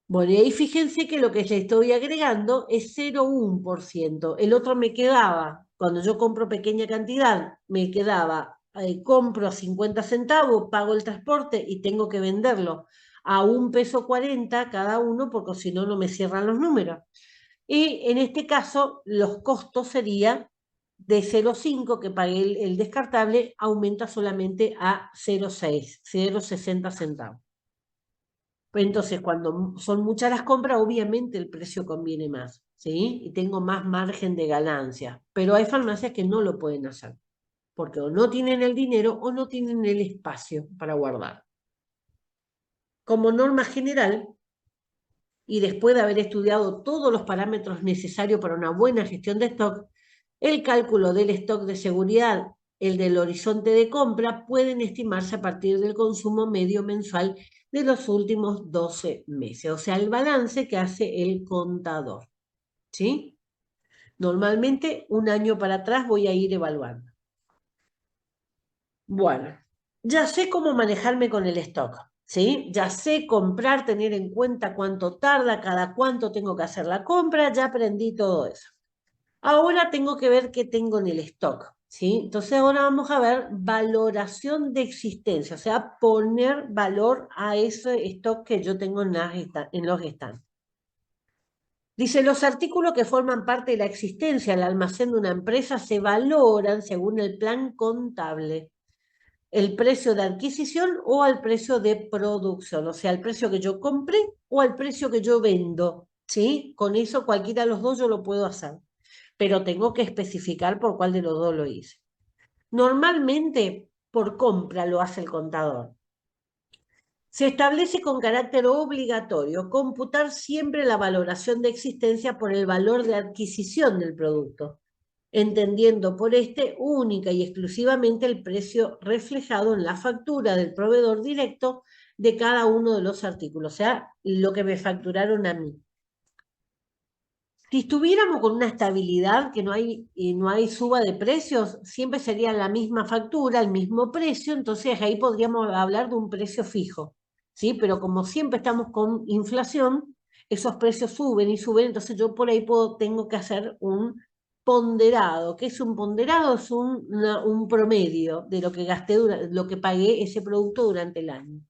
Bueno, y ahí fíjense que lo que le estoy agregando es 0,1%. El otro me quedaba, cuando yo compro pequeña cantidad, me quedaba, compro a 50 centavos, pago el transporte y tengo que venderlo a 1,40 peso cada uno, porque si no, no me cierran los números. Y en este caso, los costos serían de 0,5 que pagué el descartable, aumenta solamente a 0,6, 0,60 centavos. Entonces, cuando son muchas las compras, obviamente el precio conviene más, ¿sí? Y tengo más margen de ganancia. Pero hay farmacias que no lo pueden hacer, porque o no tienen el dinero o no tienen el espacio para guardar. Como norma general, y después de haber estudiado todos los parámetros necesarios para una buena gestión de stock, el cálculo del stock de seguridad, el del horizonte de compra, pueden estimarse a partir del consumo medio mensual de los últimos 12 meses, o sea, el balance que hace el contador, ¿sí? Normalmente un año para atrás voy a ir evaluando. Bueno, ya sé cómo manejarme con el stock, ¿sí? Ya sé comprar, tener en cuenta cuánto tarda, cada cuánto tengo que hacer la compra, ya aprendí todo eso. Ahora tengo que ver qué tengo en el stock, ¿sí? Entonces ahora vamos a ver valoración de existencia, o sea, poner valor a ese stock que yo tengo en los stands. Dice, los artículos que forman parte de la existencia del almacén de una empresa se valoran según el plan contable, el precio de adquisición o al precio de producción, o sea, el precio que yo compré o al precio que yo vendo, ¿sí? Con eso cualquiera de los dos yo lo puedo hacer, pero tengo que especificar por cuál de los dos lo hice. Normalmente por compra lo hace el contador. Se establece con carácter obligatorio computar siempre la valoración de existencia por el valor de adquisición del producto, entendiendo por este única y exclusivamente el precio reflejado en la factura del proveedor directo de cada uno de los artículos, o sea, lo que me facturaron a mí. Si estuviéramos con una estabilidad que no hay suba de precios, siempre sería la misma factura, el mismo precio, entonces ahí podríamos hablar de un precio fijo, ¿sí? Pero como siempre estamos con inflación, esos precios suben y suben, entonces yo por ahí tengo que hacer un ponderado. ¿Qué es un ponderado? Es un promedio de lo que gasté, lo que pagué ese producto durante el año.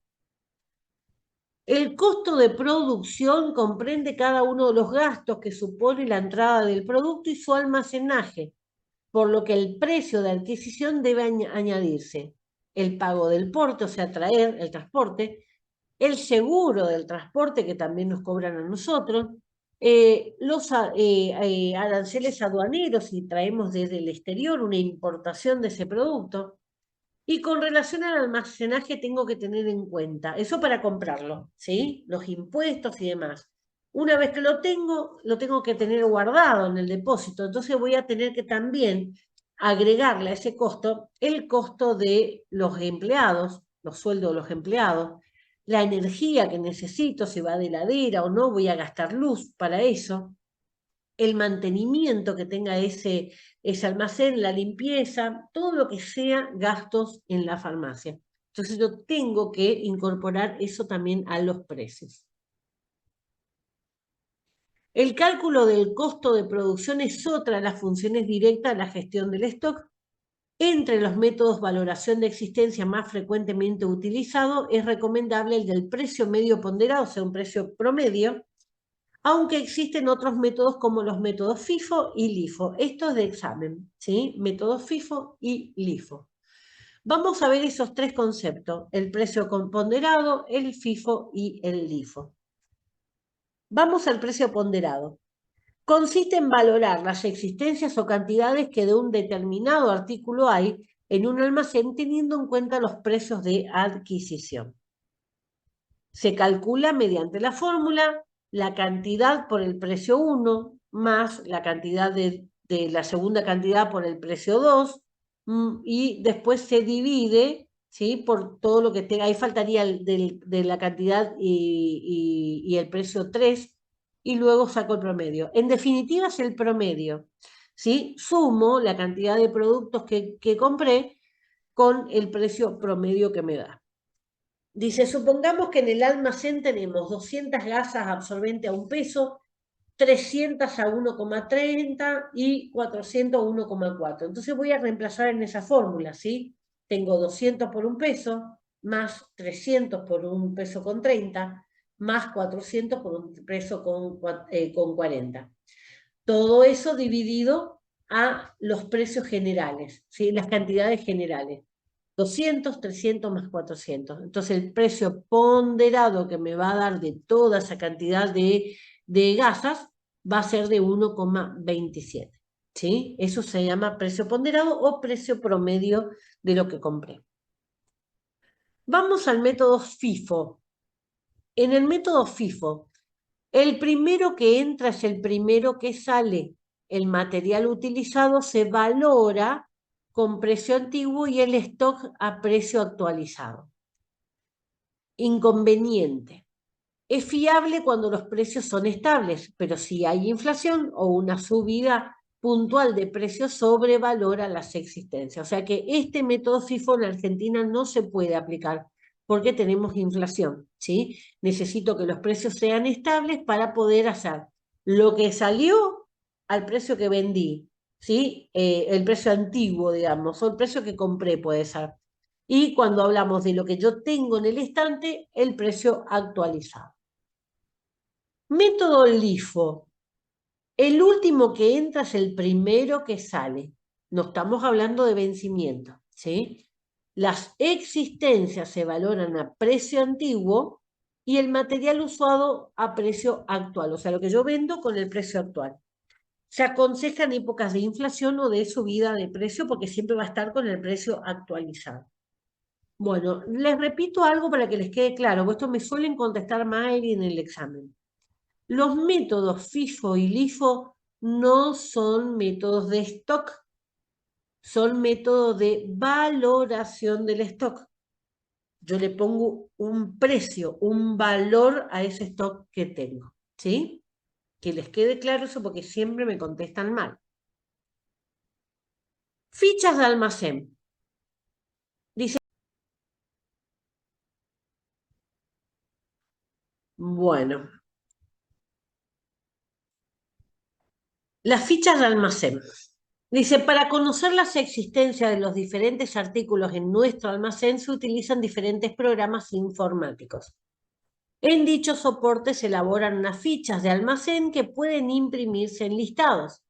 El costo de producción comprende cada uno de los gastos que supone la entrada del producto y su almacenaje, por lo que el precio de adquisición debe añadirse el pago del porte, o sea, traer el transporte, el seguro del transporte que también nos cobran a nosotros, los aranceles aduaneros si traemos desde el exterior una importación de ese producto, y con relación al almacenaje tengo que tener en cuenta, eso para comprarlo, ¿sí? Los impuestos y demás. Una vez que lo tengo que tener guardado en el depósito, entonces voy a tener que también agregarle a ese costo el costo de los empleados, los sueldos de los empleados, la energía que necesito, si va de heladera o no, voy a gastar luz para eso, el mantenimiento que tenga ese almacén, la limpieza, todo lo que sea gastos en la farmacia. Entonces yo tengo que incorporar eso también a los precios. El cálculo del costo de producción es otra de las funciones directas de la gestión del stock. Entre los métodos de valoración de existencia más frecuentemente utilizados es recomendable el del precio medio ponderado, o sea, un precio promedio, aunque existen otros métodos como los métodos FIFO y LIFO. Esto es de examen, ¿sí? Métodos FIFO y LIFO. Vamos a ver esos tres conceptos, el precio ponderado, el FIFO y el LIFO. Vamos al precio ponderado. Consiste en valorar las existencias o cantidades que de un determinado artículo hay en un almacén teniendo en cuenta los precios de adquisición. Se calcula mediante la fórmula la cantidad por el precio 1 más la cantidad de la segunda cantidad por el precio 2 y después se divide, ¿sí? Por todo lo que tenga. Ahí faltaría de la cantidad y el precio 3 y luego saco el promedio. En definitiva es el promedio, ¿sí? Sumo la cantidad de productos que compré con el precio promedio que me da. Dice, supongamos que en el almacén tenemos 200 gasas absorbentes a $1, 300 a 1,30 y 400 a 1,4. Entonces voy a reemplazar en esa fórmula, ¿sí? Tengo 200 por $1, más 300 por $1,30, más 400 por $1 con 40. Todo eso dividido a los precios generales, ¿sí? Las cantidades generales. 200, 300 más 400. Entonces el precio ponderado que me va a dar de toda esa cantidad de gasas va a ser de 1,27. ¿Sí? Eso se llama precio ponderado o precio promedio de lo que compré. Vamos al método FIFO. En el método FIFO, el primero que entra es el primero que sale. El material utilizado se valora con precio antiguo y el stock a precio actualizado. Inconveniente. Es fiable cuando los precios son estables, pero si hay inflación o una subida puntual de precios sobrevalora las existencias. O sea que este método FIFO en Argentina no se puede aplicar porque tenemos inflación, ¿sí? Necesito que los precios sean estables para poder hacer lo que salió al precio que vendí, ¿sí? El precio antiguo, digamos, o el precio que compré puede ser. Y cuando hablamos de lo que yo tengo en el estante, el precio actualizado. Método LIFO. El último que entra es el primero que sale. No estamos hablando de vencimiento, ¿sí? Las existencias se valoran a precio antiguo y el material usado a precio actual, o sea, lo que yo vendo con el precio actual. Se aconseja en épocas de inflación o de subida de precio porque siempre va a estar con el precio actualizado. Bueno, les repito algo para que les quede claro, porque esto me suelen contestar mal en el examen. Los métodos FIFO y LIFO no son métodos de stock, son métodos de valoración del stock. Yo le pongo un precio, un valor a ese stock que tengo, ¿sí? Que les quede claro eso porque siempre me contestan mal. Fichas de almacén. Dice, bueno, las fichas de almacén. Dice, para conocer las existencias de los diferentes artículos en nuestro almacén se utilizan diferentes programas informáticos. En dichos soportes se elaboran unas fichas de almacén que pueden imprimirse en listados.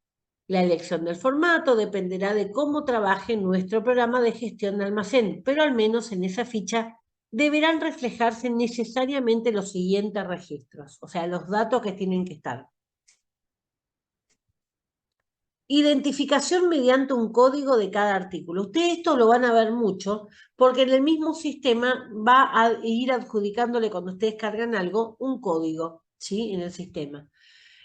La elección del formato dependerá de cómo trabaje nuestro programa de gestión de almacén, pero al menos en esa ficha deberán reflejarse necesariamente los siguientes registros, o sea, los datos que tienen que estar. Identificación mediante un código de cada artículo. Ustedes esto lo van a ver mucho porque en el mismo sistema va a ir adjudicándole cuando ustedes cargan algo un código, ¿sí? En el sistema.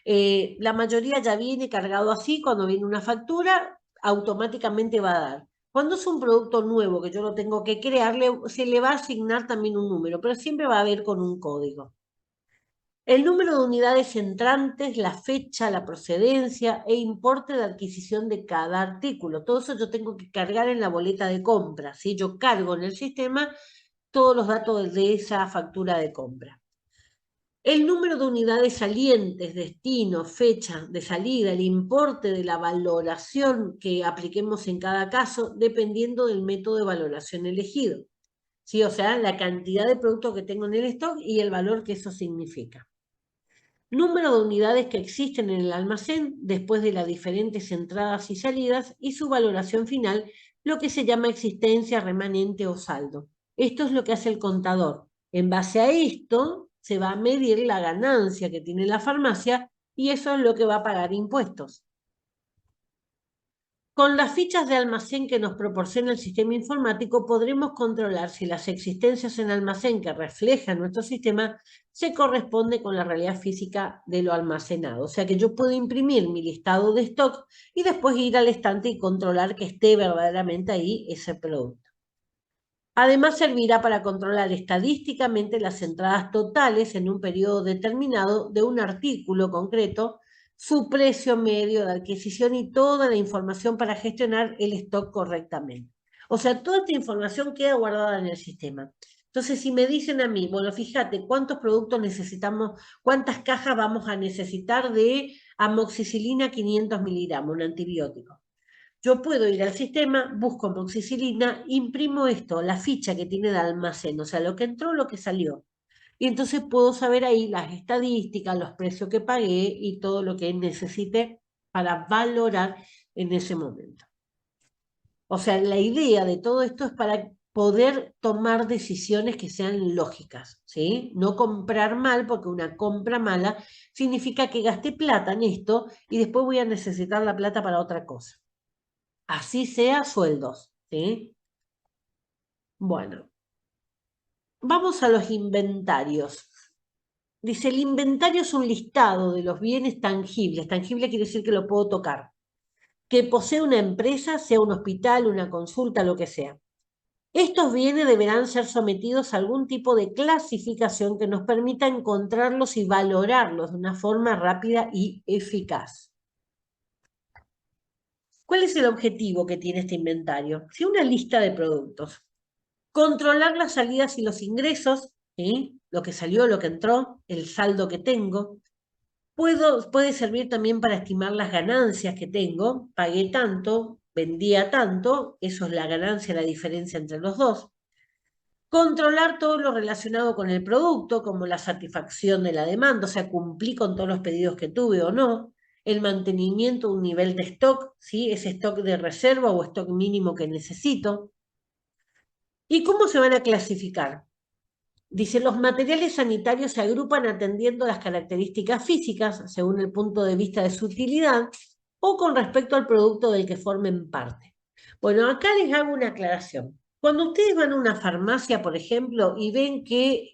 La mayoría ya viene cargado así, cuando viene una factura, automáticamente va a dar. Cuando es un producto nuevo que yo lo tengo que crear, se le va a asignar también un número, pero siempre va a haber con un código. El número de unidades entrantes, la fecha, la procedencia e importe de adquisición de cada artículo. Todo eso yo tengo que cargar en la boleta de compra, ¿sí? Yo cargo en el sistema todos los datos de esa factura de compra. El número de unidades salientes, destino, fecha de salida, el importe de la valoración que apliquemos en cada caso, dependiendo del método de valoración elegido. ¿Sí? O sea, la cantidad de productos que tengo en el stock y el valor que eso significa. Número de unidades que existen en el almacén después de las diferentes entradas y salidas y su valoración final, lo que se llama existencia, remanente o saldo. Esto es lo que hace el contador. En base a esto se va a medir la ganancia que tiene la farmacia y eso es lo que va a pagar impuestos. Con las fichas de almacén que nos proporciona el sistema informático podremos controlar si las existencias en almacén que reflejan nuestro sistema se corresponde con la realidad física de lo almacenado. O sea que yo puedo imprimir mi listado de stock y después ir al estante y controlar que esté verdaderamente ahí ese producto. Además, servirá para controlar estadísticamente las entradas totales en un periodo determinado de un artículo concreto, su precio medio de adquisición y toda la información para gestionar el stock correctamente. O sea, toda esta información queda guardada en el sistema. Entonces, si me dicen a mí, bueno, fíjate cuántos productos necesitamos, cuántas cajas vamos a necesitar de amoxicilina 500 miligramos, un antibiótico. Yo puedo ir al sistema, busco amoxicilina, imprimo esto, la ficha que tiene de almacén, o sea, lo que entró, lo que salió. Y entonces puedo saber ahí las estadísticas, los precios que pagué y todo lo que necesite para valorar en ese momento. O sea, la idea de todo esto es para poder tomar decisiones que sean lógicas, ¿sí? No comprar mal, porque una compra mala significa que gasté plata en esto y después voy a necesitar la plata para otra cosa. Así sea sueldos, ¿sí? Bueno, vamos a los inventarios. Dice, el inventario es un listado de los bienes tangibles. Tangible quiere decir que lo puedo tocar. Que posee una empresa, sea un hospital, una consulta, lo que sea. Estos bienes deberán ser sometidos a algún tipo de clasificación que nos permita encontrarlos y valorarlos de una forma rápida y eficaz. ¿Cuál es el objetivo que tiene este inventario? Sí, una lista de productos. Controlar las salidas y los ingresos, ¿sí? Lo que salió, lo que entró, el saldo que tengo. Puede servir también para estimar las ganancias que tengo. Pagué tanto, vendía tanto, eso es la ganancia, la diferencia entre los dos. Controlar todo lo relacionado con el producto, como la satisfacción de la demanda, o sea, cumplí con todos los pedidos que tuve o no. El mantenimiento de un nivel de stock, ¿sí? Ese stock de reserva o stock mínimo que necesito. ¿Y cómo se van a clasificar? Dice, los materiales sanitarios se agrupan atendiendo las características físicas, según el punto de vista de su utilidad, o con respecto al producto del que formen parte. Bueno, acá les hago una aclaración. Cuando ustedes van a una farmacia, por ejemplo, y ven que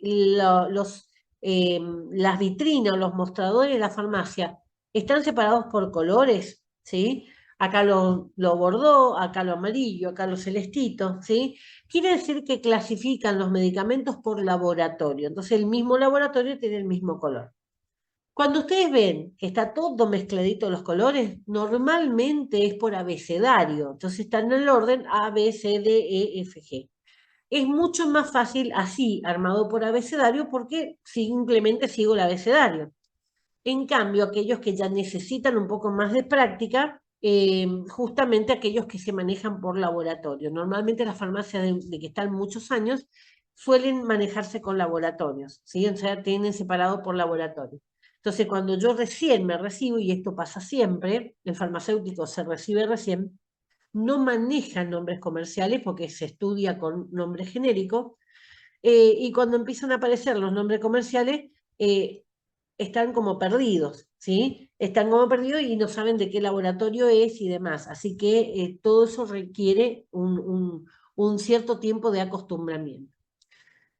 las vitrinas o los mostradores de la farmacia están separados por colores, ¿sí? Acá lo bordó, acá lo amarillo, acá lo celestito, ¿sí? Quiere decir que clasifican los medicamentos por laboratorio. Entonces el mismo laboratorio tiene el mismo color. Cuando ustedes ven que está todo mezcladito los colores, normalmente es por abecedario. Entonces están en el orden A, B, C, D, E, F, G. Es mucho más fácil así, armado por abecedario, porque simplemente sigo el abecedario. En cambio, aquellos que ya necesitan un poco más de práctica, justamente aquellos que se manejan por laboratorio. Normalmente las farmacias de que están muchos años suelen manejarse con laboratorios, ¿sí? O sea, tienen separado por laboratorio. Entonces, cuando yo recién me recibo, y esto pasa siempre, el farmacéutico se recibe recién, no maneja nombres comerciales porque se estudia con nombres genéricos, y cuando empiezan a aparecer los nombres comerciales, están como perdidos, ¿sí? Están como perdidos y no saben de qué laboratorio es y demás. Así que todo eso requiere un cierto tiempo de acostumbramiento.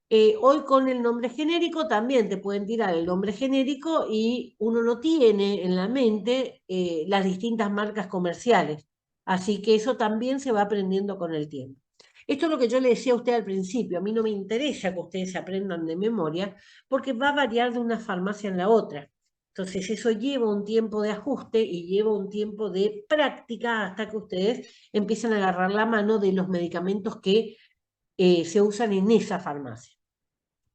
Hoy con el nombre genérico también te pueden tirar el nombre genérico y uno no tiene en la mente las distintas marcas comerciales. Así que eso también se va aprendiendo con el tiempo. Esto es lo que yo le decía a usted al principio. A mí no me interesa que ustedes se aprendan de memoria porque va a variar de una farmacia en la otra. Entonces eso lleva un tiempo de ajuste y lleva un tiempo de práctica hasta que ustedes empiecen a agarrar la mano de los medicamentos que se usan en esa farmacia.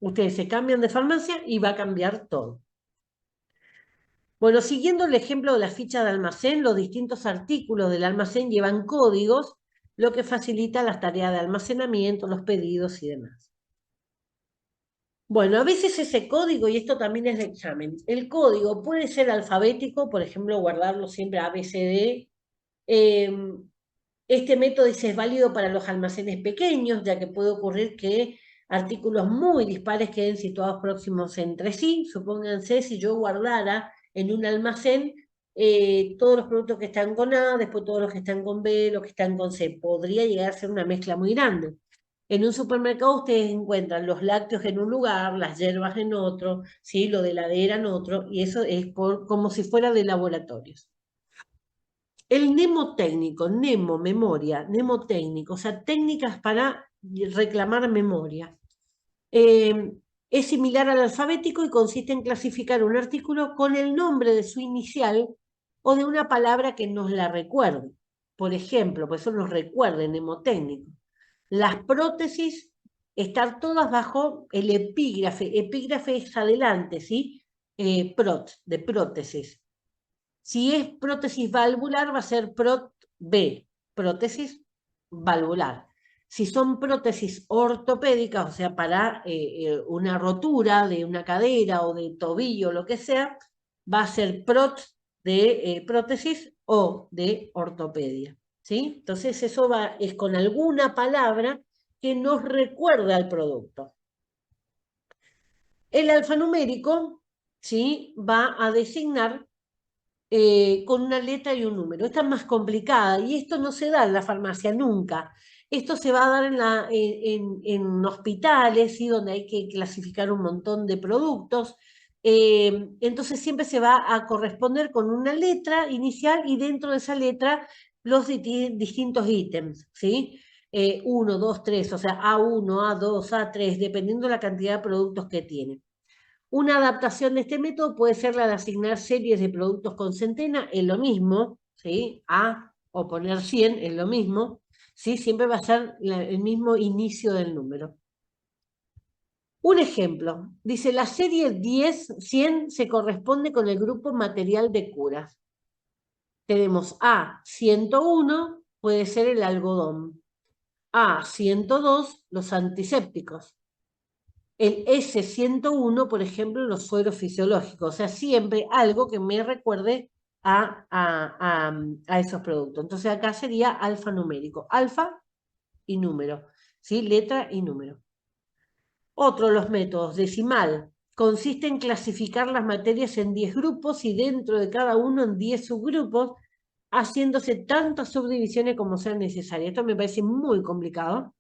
Ustedes se cambian de farmacia y va a cambiar todo. Bueno, siguiendo el ejemplo de la ficha de almacén, los distintos artículos del almacén llevan códigos, lo que facilita las tareas de almacenamiento, los pedidos y demás. Bueno, a veces ese código, y esto también es de examen, el código puede ser alfabético, por ejemplo, guardarlo siempre ABCD. Este método dice, es válido para los almacenes pequeños, ya que puede ocurrir que artículos muy dispares queden situados próximos entre sí. Supónganse si yo guardara en un almacén todos los productos que están con A, después todos los que están con B, los que están con C. Podría llegar a ser una mezcla muy grande. En un supermercado ustedes encuentran los lácteos en un lugar, las hierbas en otro, ¿sí? Lo de heladera en otro, y eso es como si fuera de laboratorios. El mnemotécnico, memoria, mnemotécnico, o sea, técnicas para reclamar memoria. Es similar al alfabético y consiste en clasificar un artículo con el nombre de su inicial o de una palabra que nos la recuerde. Por ejemplo, por eso nos recuerde mnemotécnico. Las prótesis, estar todas bajo el epígrafe. Epígrafe es adelante, ¿sí? De prótesis. Si es prótesis valvular, va a ser B, prótesis valvular. Si son prótesis ortopédicas, o sea, para una rotura de una cadera o de tobillo, lo que sea, va a ser de prótesis o de ortopedia. ¿Sí? Entonces eso es con alguna palabra que nos recuerda al producto. El alfanumérico, ¿sí?, va a designar con una letra y un número. Esta es más complicada y esto no se da en la farmacia nunca. Esto se va a dar en hospitales, ¿sí?, donde hay que clasificar un montón de productos. Entonces siempre se va a corresponder con una letra inicial y dentro de esa letra los distintos ítems, ¿sí? 1, 2, 3, o sea, A1, A2, A3, dependiendo de la cantidad de productos que tiene. Una adaptación de este método puede ser la de asignar series de productos con centena, es lo mismo, ¿sí? A o poner 100 es lo mismo, ¿sí? Siempre va a ser el mismo inicio del número. Un ejemplo, dice, la serie 10-100 se corresponde con el grupo material de curas. Tenemos A101, puede ser el algodón. A102, los antisépticos. El S101, por ejemplo, los sueros fisiológicos, o sea, siempre algo que me recuerde a esos productos. Entonces acá sería alfanumérico, alfa y número, ¿sí? Letra y número. Otro de los métodos, decimal, consiste en clasificar las materias en 10 grupos y dentro de cada uno en 10 subgrupos, haciéndose tantas subdivisiones como sean necesarias. Esto me parece muy complicado.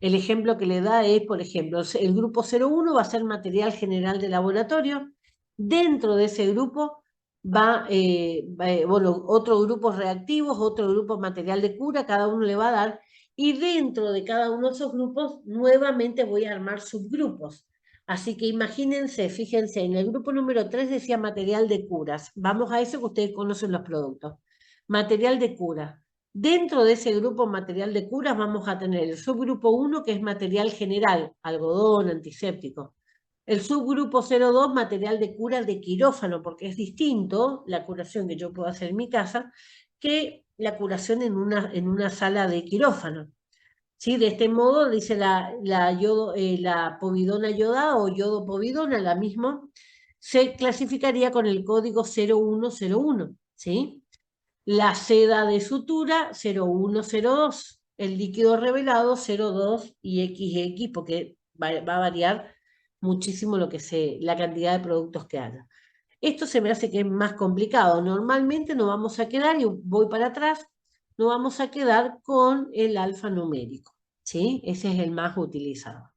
El ejemplo que le da es, por ejemplo, el grupo 01 va a ser material general de laboratorio. Dentro de ese grupo bueno, otro grupo reactivos, otro grupo material de cura, cada uno le va a dar. Y dentro de cada uno de esos grupos, nuevamente voy a armar subgrupos. Así que imagínense, fíjense, en el grupo número 3 decía material de curas. Vamos a eso que ustedes conocen los productos. Material de cura. Dentro de ese grupo material de curas vamos a tener el subgrupo 1, que es material general, algodón, antiséptico. El subgrupo 02, material de cura de quirófano, porque es distinto la curación que yo puedo hacer en mi casa que la curación en una sala de quirófano. ¿Sí? De este modo, dice la povidona yodada o yodopovidona, la misma, se clasificaría con el código 0101, ¿sí? La seda de sutura 0102, el líquido revelado 02 y XX, porque va a variar muchísimo la cantidad de productos que haya. Esto se me hace que es más complicado. Normalmente nos vamos a quedar, y voy para atrás, nos vamos a quedar con el alfanumérico, ¿sí? Ese es el más utilizado.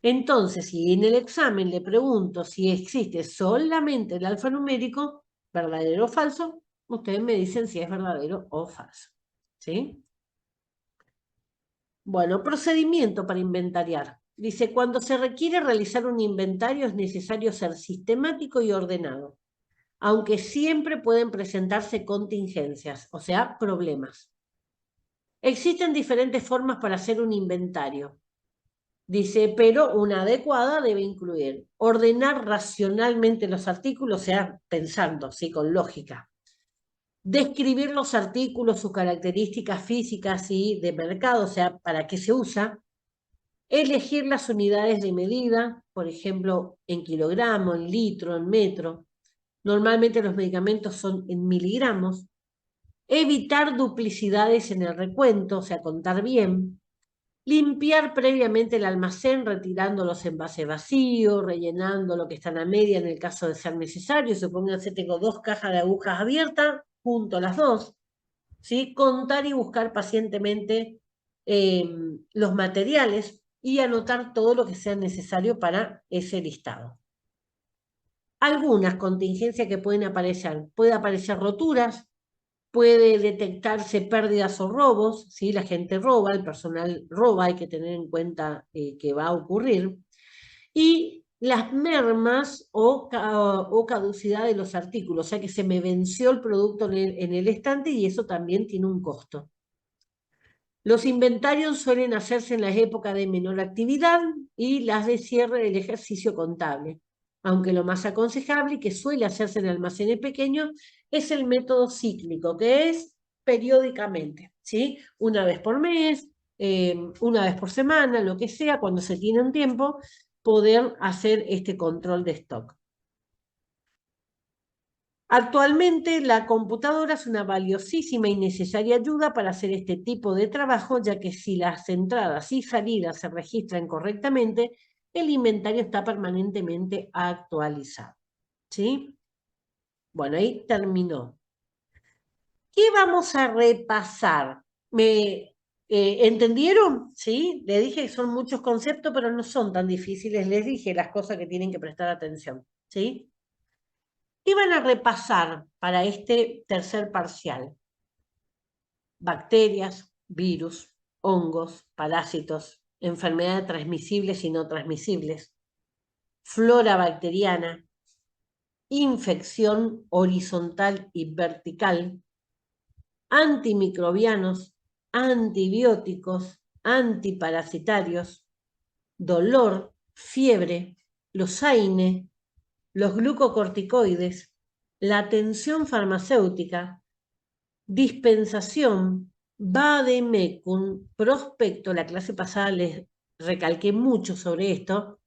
Entonces, si en el examen le pregunto si existe solamente el alfanumérico, verdadero o falso, ustedes me dicen si es verdadero o falso, ¿sí? Bueno, procedimiento para inventariar. Dice, cuando se requiere realizar un inventario es necesario ser sistemático y ordenado, aunque siempre pueden presentarse contingencias, o sea, problemas. Existen diferentes formas para hacer un inventario. Dice, pero una adecuada debe incluir ordenar racionalmente los artículos, o sea, pensando, ¿sí?, con lógica. Describir los artículos, sus características físicas y de mercado, o sea, para qué se usa. Elegir las unidades de medida, por ejemplo, en kilogramo, en litro, en metro. Normalmente los medicamentos son en miligramos. Evitar duplicidades en el recuento, o sea, contar bien. Limpiar previamente el almacén, retirando los envases vacíos, rellenando lo que están a media en el caso de ser necesario. Supónganse, tengo 2 cajas de agujas abiertas, junto las 2. ¿Sí? Contar y buscar pacientemente los materiales y anotar todo lo que sea necesario para ese listado. Algunas contingencias que pueden aparecer. Puede aparecer roturas, puede detectarse pérdidas o robos, ¿sí? La gente roba, el personal roba, hay que tener en cuenta que va a ocurrir. Y las mermas o caducidad de los artículos, o sea que se me venció el producto en el estante y eso también tiene un costo. Los inventarios suelen hacerse en las épocas de menor actividad y las de cierre del ejercicio contable, aunque lo más aconsejable y que suele hacerse en almacenes pequeños es el método cíclico, que es periódicamente, ¿sí? Una vez por mes, una vez por semana, lo que sea, cuando se tiene un tiempo, poder hacer este control de stock. Actualmente la computadora es una valiosísima y necesaria ayuda para hacer este tipo de trabajo, ya que si las entradas y salidas se registran correctamente, el inventario está permanentemente actualizado. ¿Sí? Bueno, ahí terminó. ¿Qué vamos a repasar? ¿Me entendieron? ¿Sí? Le dije que son muchos conceptos, pero no son tan difíciles. Les dije las cosas que tienen que prestar atención. ¿Sí? ¿Qué van a repasar para este tercer parcial? Bacterias, virus, hongos, parásitos, enfermedades transmisibles y no transmisibles, flora bacteriana, infección horizontal y vertical, antimicrobianos, antibióticos, antiparasitarios, dolor, fiebre, los AINE, los glucocorticoides, la tensión farmacéutica, dispensación, vademecum, prospecto, la clase pasada les recalqué mucho sobre esto,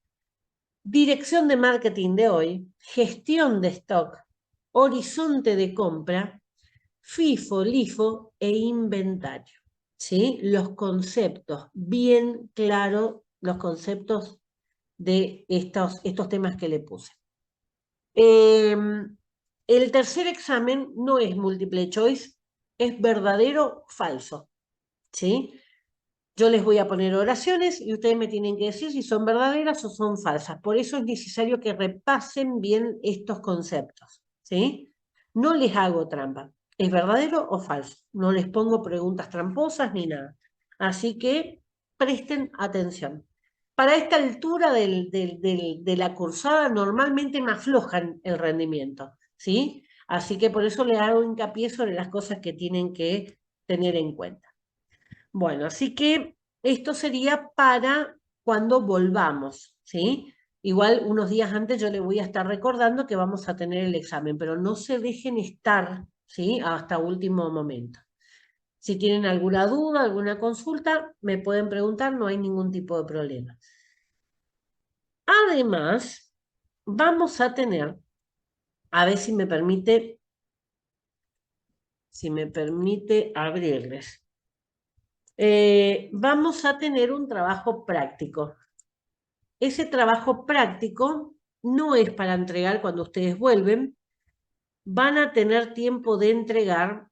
dirección de marketing de hoy, gestión de stock, horizonte de compra, FIFO, LIFO e inventario. ¿Sí? Los conceptos, bien claro, los conceptos de estos temas que le puse. El tercer examen no es multiple choice, es verdadero o falso. ¿Sí? Yo les voy a poner oraciones y ustedes me tienen que decir si son verdaderas o son falsas. Por eso es necesario que repasen bien estos conceptos. ¿Sí? No les hago trampa. ¿Es verdadero o falso? No les pongo preguntas tramposas ni nada. Así que presten atención. Para esta altura de la cursada normalmente me aflojan el rendimiento. ¿Sí? Así que por eso les hago hincapié sobre las cosas que tienen que tener en cuenta. Bueno, así que esto sería para cuando volvamos, ¿sí? Igual unos días antes yo les voy a estar recordando que vamos a tener el examen, pero no se dejen estar, ¿sí? Hasta último momento. Si tienen alguna duda, alguna consulta, me pueden preguntar, no hay ningún tipo de problema. Además, vamos a tener, a ver si me permite abrirles. Vamos a tener un trabajo práctico. Ese trabajo práctico no es para entregar cuando ustedes vuelven, van a tener tiempo de entregar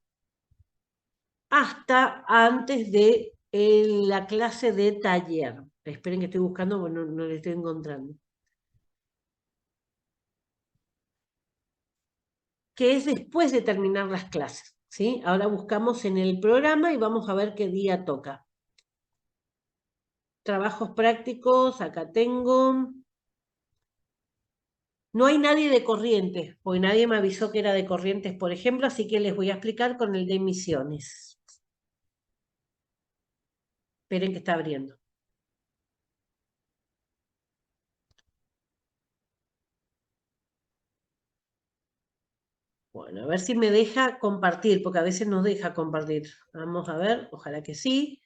hasta antes de la clase de taller. Esperen que estoy buscando, porque no le estoy encontrando. Que es después de terminar las clases, ¿sí? Ahora buscamos en el programa y vamos a ver qué día toca. Trabajos prácticos, acá tengo. No hay nadie de Corrientes, porque nadie me avisó que era de Corrientes, por ejemplo, así que les voy a explicar con el de Misiones. Esperen que está abriendo. Bueno, a ver si me deja compartir, porque a veces no deja compartir. Vamos a ver, ojalá que sí.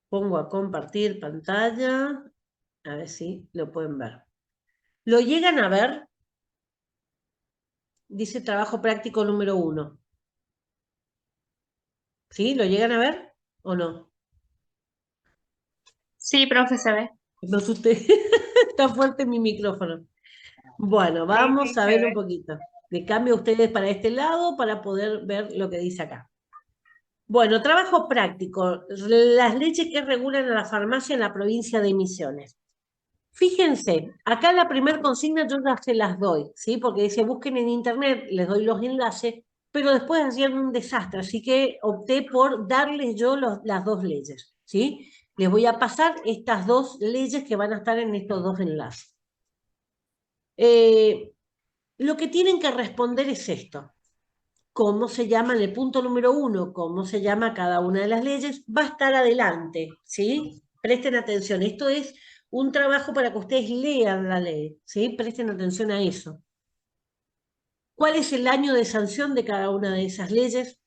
Pongo a compartir pantalla, a ver si lo pueden ver. ¿Lo llegan a ver? Dice trabajo práctico número 1. ¿Sí? ¿Lo llegan a ver o no? Sí, profe, se ve. No sé usted, está fuerte mi micrófono. Bueno, Sí, vamos sí, a se ver un ve. poquito. Le cambio a ustedes para este lado para poder ver lo que dice acá. Bueno, trabajo práctico. Las leyes que regulan a la farmacia en la provincia de Misiones. Fíjense, acá la primer consigna yo ya se las doy, ¿sí? Porque dice busquen en internet, les doy los enlaces, pero después hacían un desastre, así que opté por darles yo las dos leyes, ¿sí? Les voy a pasar estas dos leyes que van a estar en estos dos enlaces. Lo que tienen que responder es esto. ¿Cómo se llama en el punto número 1? ¿Cómo se llama cada una de las leyes? Va a estar adelante, ¿sí? Presten atención. Esto es un trabajo para que ustedes lean la ley, ¿sí? Presten atención a eso. ¿Cuál es el año de sanción de cada una de esas leyes?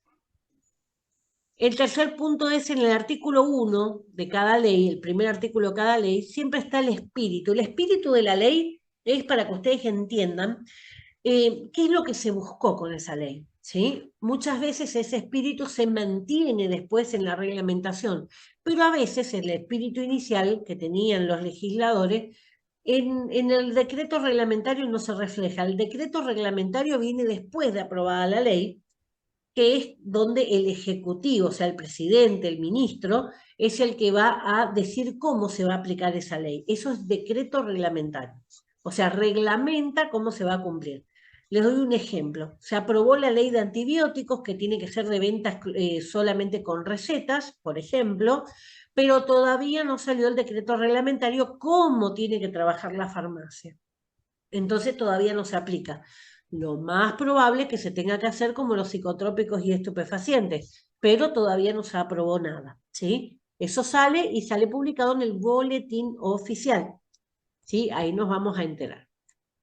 El tercer punto es en el artículo 1 de cada ley, el primer artículo de cada ley, siempre está el espíritu. El espíritu de la ley es para que ustedes entiendan ¿Qué es lo que se buscó con esa ley? ¿Sí? Muchas veces ese espíritu se mantiene después en la reglamentación, pero a veces el espíritu inicial que tenían los legisladores en el decreto reglamentario no se refleja. El decreto reglamentario viene después de aprobada la ley, que es donde el ejecutivo, o sea, el presidente, el ministro, es el que va a decir cómo se va a aplicar esa ley. Eso es decreto reglamentario. O sea, reglamenta cómo se va a cumplir. Les doy un ejemplo. Se aprobó la ley de antibióticos que tiene que ser de ventas solamente con recetas, por ejemplo, pero todavía no salió el decreto reglamentario cómo tiene que trabajar la farmacia. Entonces todavía no se aplica. Lo más probable es que se tenga que hacer como los psicotrópicos y estupefacientes, pero todavía no se aprobó nada, ¿sí? Eso sale y sale publicado en el boletín oficial, ¿sí? Ahí nos vamos a enterar.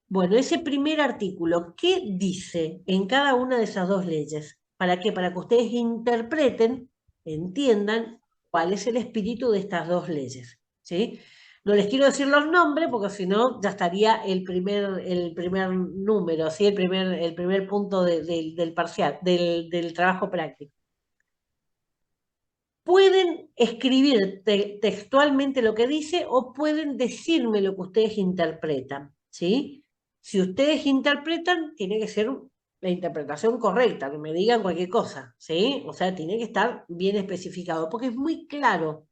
Bueno, ese primer artículo, ¿qué dice en cada una de esas dos leyes? ¿Para qué? Para que ustedes interpreten, entiendan cuál es el espíritu de estas dos leyes, ¿sí? No les quiero decir los nombres porque si no ya estaría el primer número, ¿sí? El primer punto del parcial, del trabajo práctico. Pueden escribir textualmente lo que dice o pueden decirme lo que ustedes interpretan, ¿sí? Si ustedes interpretan, tiene que ser la interpretación correcta, que me digan cualquier cosa, ¿sí? O sea, tiene que estar bien especificado, porque es muy claro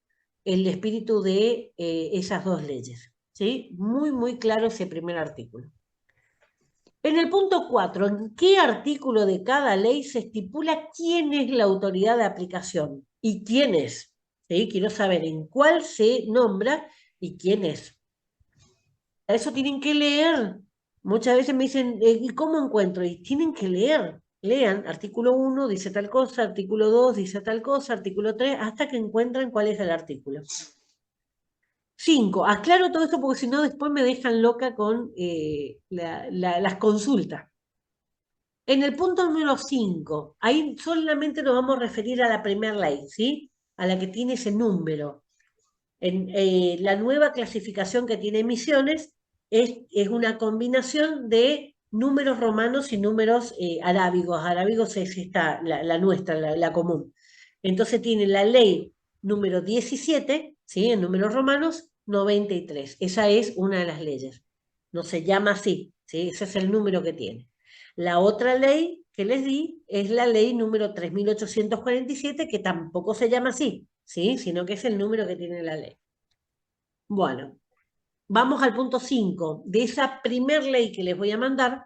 el espíritu de esas dos leyes, ¿sí? Muy, muy claro ese primer artículo. En el punto 4, ¿en qué artículo de cada ley se estipula quién es la autoridad de aplicación y quién es? ¿Sí? Quiero saber en cuál se nombra y quién es. A eso tienen que leer. Muchas veces me dicen, ¿y cómo encuentro? Y tienen que leer. Lean, artículo 1 dice tal cosa, artículo 2 dice tal cosa, artículo 3, hasta que encuentren cuál es el artículo. 5, aclaro todo esto porque si no después me dejan loca con las consultas. En el punto número 5, ahí solamente nos vamos a referir a la primera ley, ¿sí? A la que tiene ese número. En, la nueva clasificación que tiene Misiones es una combinación de números romanos y números arábigos. Arábigos es esta, la nuestra, la común. Entonces tiene la ley número 17, ¿sí? En números romanos, 93. Esa es una de las leyes. No se llama así, ¿sí? Ese es el número que tiene. La otra ley que les di es la ley número 3847, que tampoco se llama así, ¿sí? Sino que es el número que tiene la ley. Bueno, vamos al punto 5 de esa primer ley que les voy a mandar.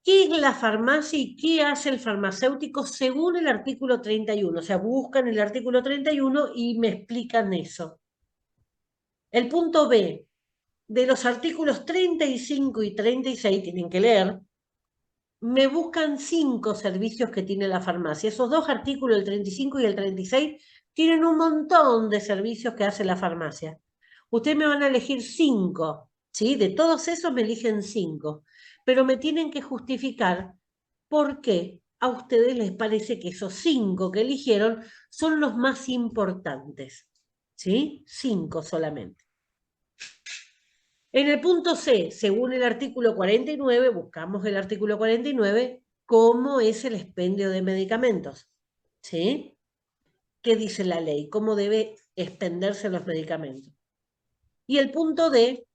¿Qué es la farmacia y qué hace el farmacéutico según el artículo 31? O sea, buscan el artículo 31 y me explican eso. El punto B, de los artículos 35 y 36, tienen que leer, me buscan 5 servicios que tiene la farmacia. Esos dos artículos, el 35 y el 36, tienen un montón de servicios que hace la farmacia. Ustedes me van a elegir 5, ¿sí? De todos esos me eligen 5, pero me tienen que justificar por qué a ustedes les parece que esos 5 que eligieron son los más importantes, ¿sí? 5 solamente. En el punto C, según el artículo 49, buscamos el artículo 49, cómo es el expendio de medicamentos, ¿sí? ¿Qué dice la ley? ¿Cómo debe expenderse los medicamentos? Y el punto D,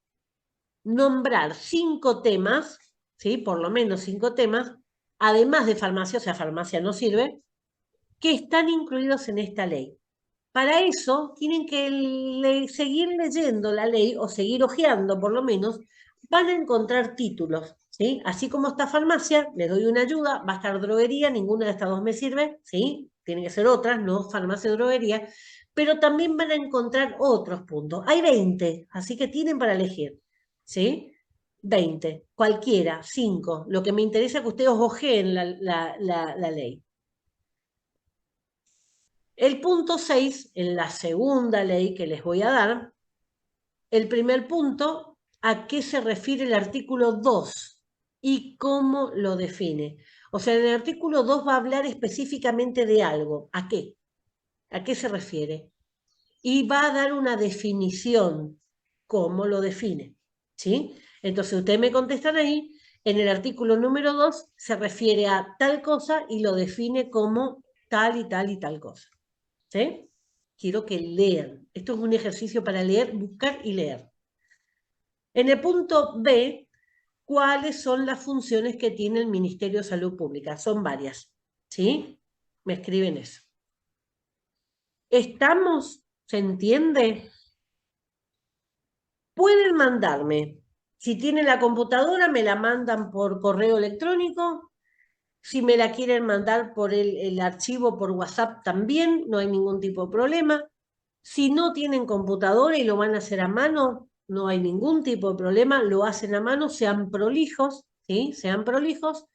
nombrar 5 temas, ¿sí? Por lo menos 5 temas, además de farmacia, o sea, farmacia no sirve, que están incluidos en esta ley. Para eso tienen que seguir leyendo la ley o seguir hojeando por lo menos, van a encontrar títulos, ¿sí? Así como está farmacia, les doy una ayuda, va a estar droguería, ninguna de estas dos me sirve, ¿sí? Tienen que ser otras, no farmacia o droguería, pero también van a encontrar otros puntos. Hay 20, así que tienen para elegir, ¿sí? 20, cualquiera, 5. Lo que me interesa es que ustedes ojeen la ley. El punto 6, en la segunda ley que les voy a dar, el primer punto, ¿a qué se refiere el artículo 2 y cómo lo define? O sea, en el artículo 2 va a hablar específicamente de algo. ¿A qué? ¿A qué se refiere? Y va a dar una definición, cómo lo define. ¿Sí? Entonces ustedes me contestan ahí, En el artículo número 2 se refiere a tal cosa y lo define como tal y tal y tal cosa. ¿Sí? Quiero que lean. Esto es un ejercicio para leer, buscar y leer. En el punto B, ¿cuáles son las funciones que tiene el Ministerio de Salud Pública? Son varias. ¿Sí? Me escriben eso. ¿Estamos? ¿Se entiende? Pueden mandarme. Si tienen la computadora, me la mandan por correo electrónico. Si me la quieren mandar por el archivo por WhatsApp también, no hay ningún tipo de problema. Si no tienen computadora y lo van a hacer a mano, no hay ningún tipo de problema, lo hacen a mano, sean prolijos, ¿sí? Sean prolijos,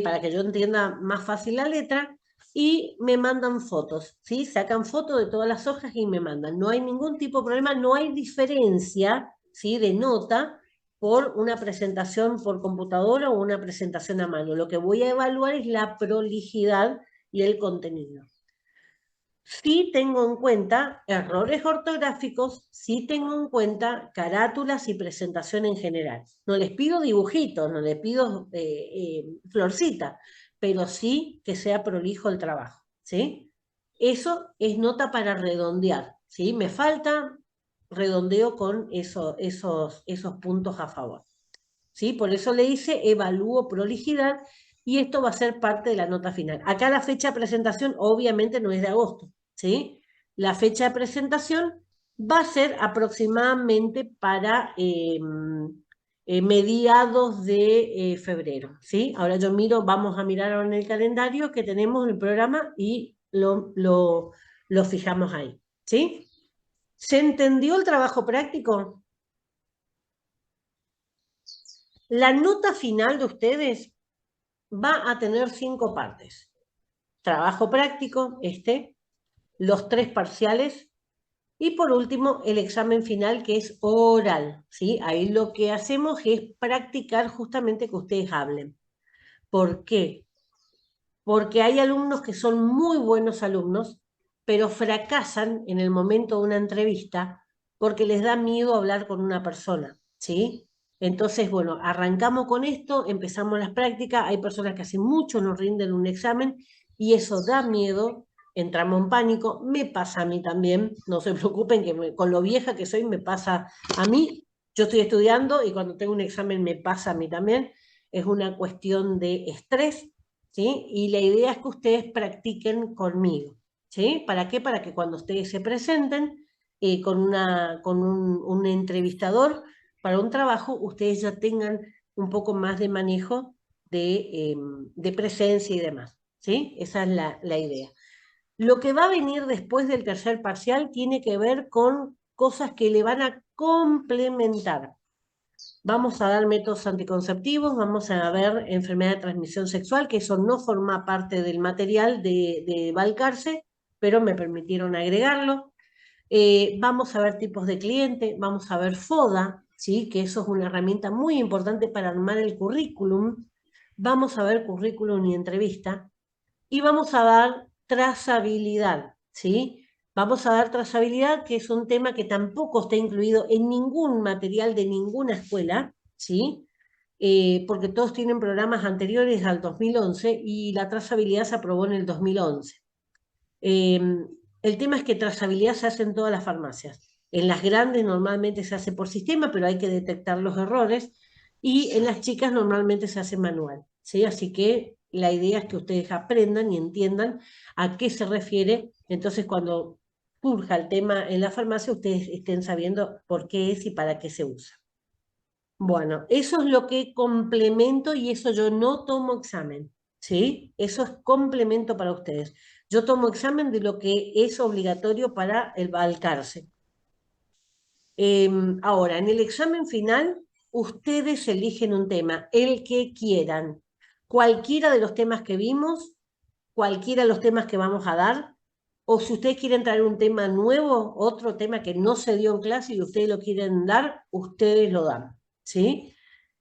para que yo entienda más fácil la letra, y me mandan fotos, ¿sí? Sacan fotos de todas las hojas y me mandan. No hay ningún tipo de problema, no hay diferencia, ¿sí? De nota por una presentación por computadora o una presentación a mano. Lo que voy a evaluar es la prolijidad y el contenido. Sí tengo en cuenta errores ortográficos, sí tengo en cuenta carátulas y presentación en general. No les pido dibujitos, no les pido florcita, pero sí que sea prolijo el trabajo, ¿sí? Eso es nota para redondear, ¿sí? Me falta redondeo con esos puntos a favor, ¿sí? Por eso le hice evalúo prolijidad y esto va a ser parte de la nota final. Acá la fecha de presentación obviamente no es de agosto, ¿sí? La fecha de presentación va a ser aproximadamente para mediados de febrero, ¿sí? Ahora yo miro, vamos a mirar ahora en el calendario que tenemos el programa y lo fijamos ahí, ¿sí? ¿Se entendió el trabajo práctico? La nota final de ustedes va a tener 5 partes. Trabajo práctico, los 3 parciales y por último el examen final que es oral, ¿sí? Ahí lo que hacemos es practicar justamente que ustedes hablen. ¿Por qué? Porque hay alumnos que son muy buenos alumnos, pero fracasan en el momento de una entrevista porque les da miedo hablar con una persona, ¿sí? Entonces, bueno, arrancamos con esto, empezamos las prácticas, hay personas que hacen mucho, nos rinden un examen y eso da miedo, entramos en pánico, me pasa a mí también, no se preocupen que con lo vieja que soy me pasa a mí, yo estoy estudiando y cuando tengo un examen me pasa a mí también, es una cuestión de estrés, ¿sí? Y la idea es que ustedes practiquen conmigo, ¿sí? ¿Para qué? Para que cuando ustedes se presenten con un entrevistador para un trabajo, ustedes ya tengan un poco más de manejo de presencia y demás, ¿sí? Esa es la idea. Lo que va a venir después del tercer parcial tiene que ver con cosas que le van a complementar. Vamos a dar métodos anticonceptivos, vamos a ver enfermedad de transmisión sexual, que eso no forma parte del material de Balcarce, pero me permitieron agregarlo. Vamos a ver tipos de cliente, vamos a ver FODA, ¿sí? Que eso es una herramienta muy importante para armar el currículum. Vamos a ver currículum y entrevista. Y vamos a dar trazabilidad, ¿sí? Vamos a dar trazabilidad, que es un tema que tampoco está incluido en ningún material de ninguna escuela, ¿sí? Porque todos tienen programas anteriores al 2011 y la trazabilidad se aprobó en el 2011. El tema es que trazabilidad se hace en todas las farmacias. En las grandes normalmente se hace por sistema, pero hay que detectar los errores. Y en las chicas normalmente se hace manual, ¿sí? Así que la idea es que ustedes aprendan y entiendan a qué se refiere. Entonces, cuando surja el tema en la farmacia, ustedes estén sabiendo por qué es y para qué se usa. Bueno, eso es lo que complemento y eso yo no tomo examen, ¿sí? Eso es complemento para ustedes. Yo tomo examen de lo que es obligatorio para el Balcarce. Ahora, en el examen final, ustedes eligen un tema, el que quieran. Cualquiera de los temas que vimos, cualquiera de los temas que vamos a dar, o si ustedes quieren traer un tema nuevo, otro tema que no se dio en clase y ustedes lo quieren dar, ustedes lo dan, ¿sí?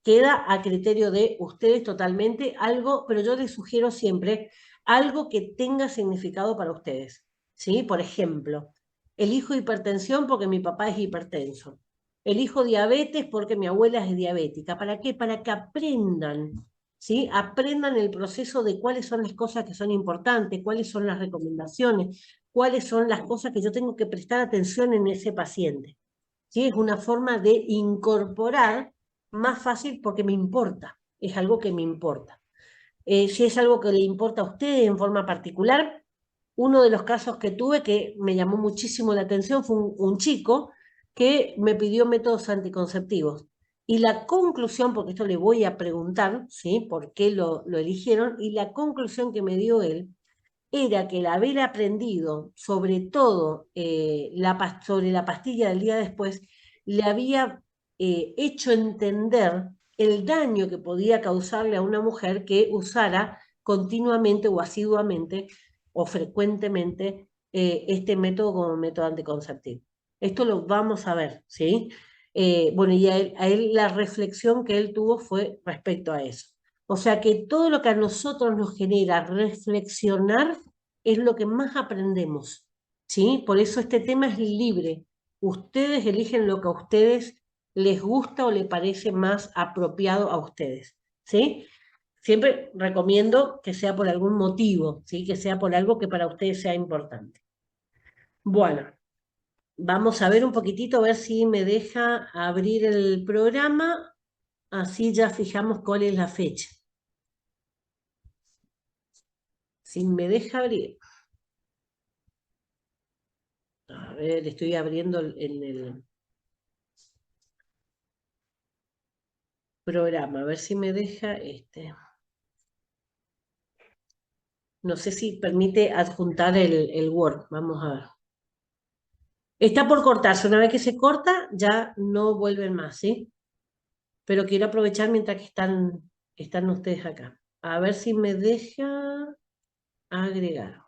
Queda a criterio de ustedes totalmente algo, pero yo les sugiero siempre algo que tenga significado para ustedes, ¿sí? Por ejemplo, elijo hipertensión porque mi papá es hipertenso. elijo diabetes porque mi abuela es diabética. ¿Para qué? Para que aprendan, ¿sí? Aprendan el proceso de cuáles son las cosas que son importantes, cuáles son las recomendaciones, cuáles son las cosas que yo tengo que prestar atención en ese paciente. ¿Sí? Es una forma de incorporar más fácil porque me importa, es algo que me importa. Si es algo que le importa a usted en forma particular, uno de los casos que tuve que me llamó muchísimo la atención fue un chico que me pidió métodos anticonceptivos. Y la conclusión, porque esto le voy a preguntar, ¿sí? ¿Por qué lo eligieron? Y la conclusión que me dio él era que el haber aprendido sobre todo sobre la pastilla del día después, le había hecho entender el daño que podía causarle a una mujer que usara continuamente o asiduamente o frecuentemente este método como método anticonceptivo. Esto lo vamos a ver, ¿sí? Bueno, y a él la reflexión que él tuvo fue respecto a eso. O sea que todo lo que a nosotros nos genera reflexionar es lo que más aprendemos, ¿sí? Por eso este tema es libre. Ustedes eligen lo que a ustedes les gusta o les parece más apropiado a ustedes, ¿sí? Siempre recomiendo que sea por algún motivo, ¿sí? Que sea por algo que para ustedes sea importante. Bueno, vamos a ver un poquitito, a ver si me deja abrir el programa, así ya fijamos cuál es la fecha. Si me deja abrir. A ver, estoy abriendo en el programa, a ver si me deja este. No sé si permite adjuntar el Word, vamos a ver. Está por cortarse, una vez que se corta ya no vuelven más, ¿sí? Pero quiero aprovechar mientras que están ustedes acá. A ver si me deja agregar.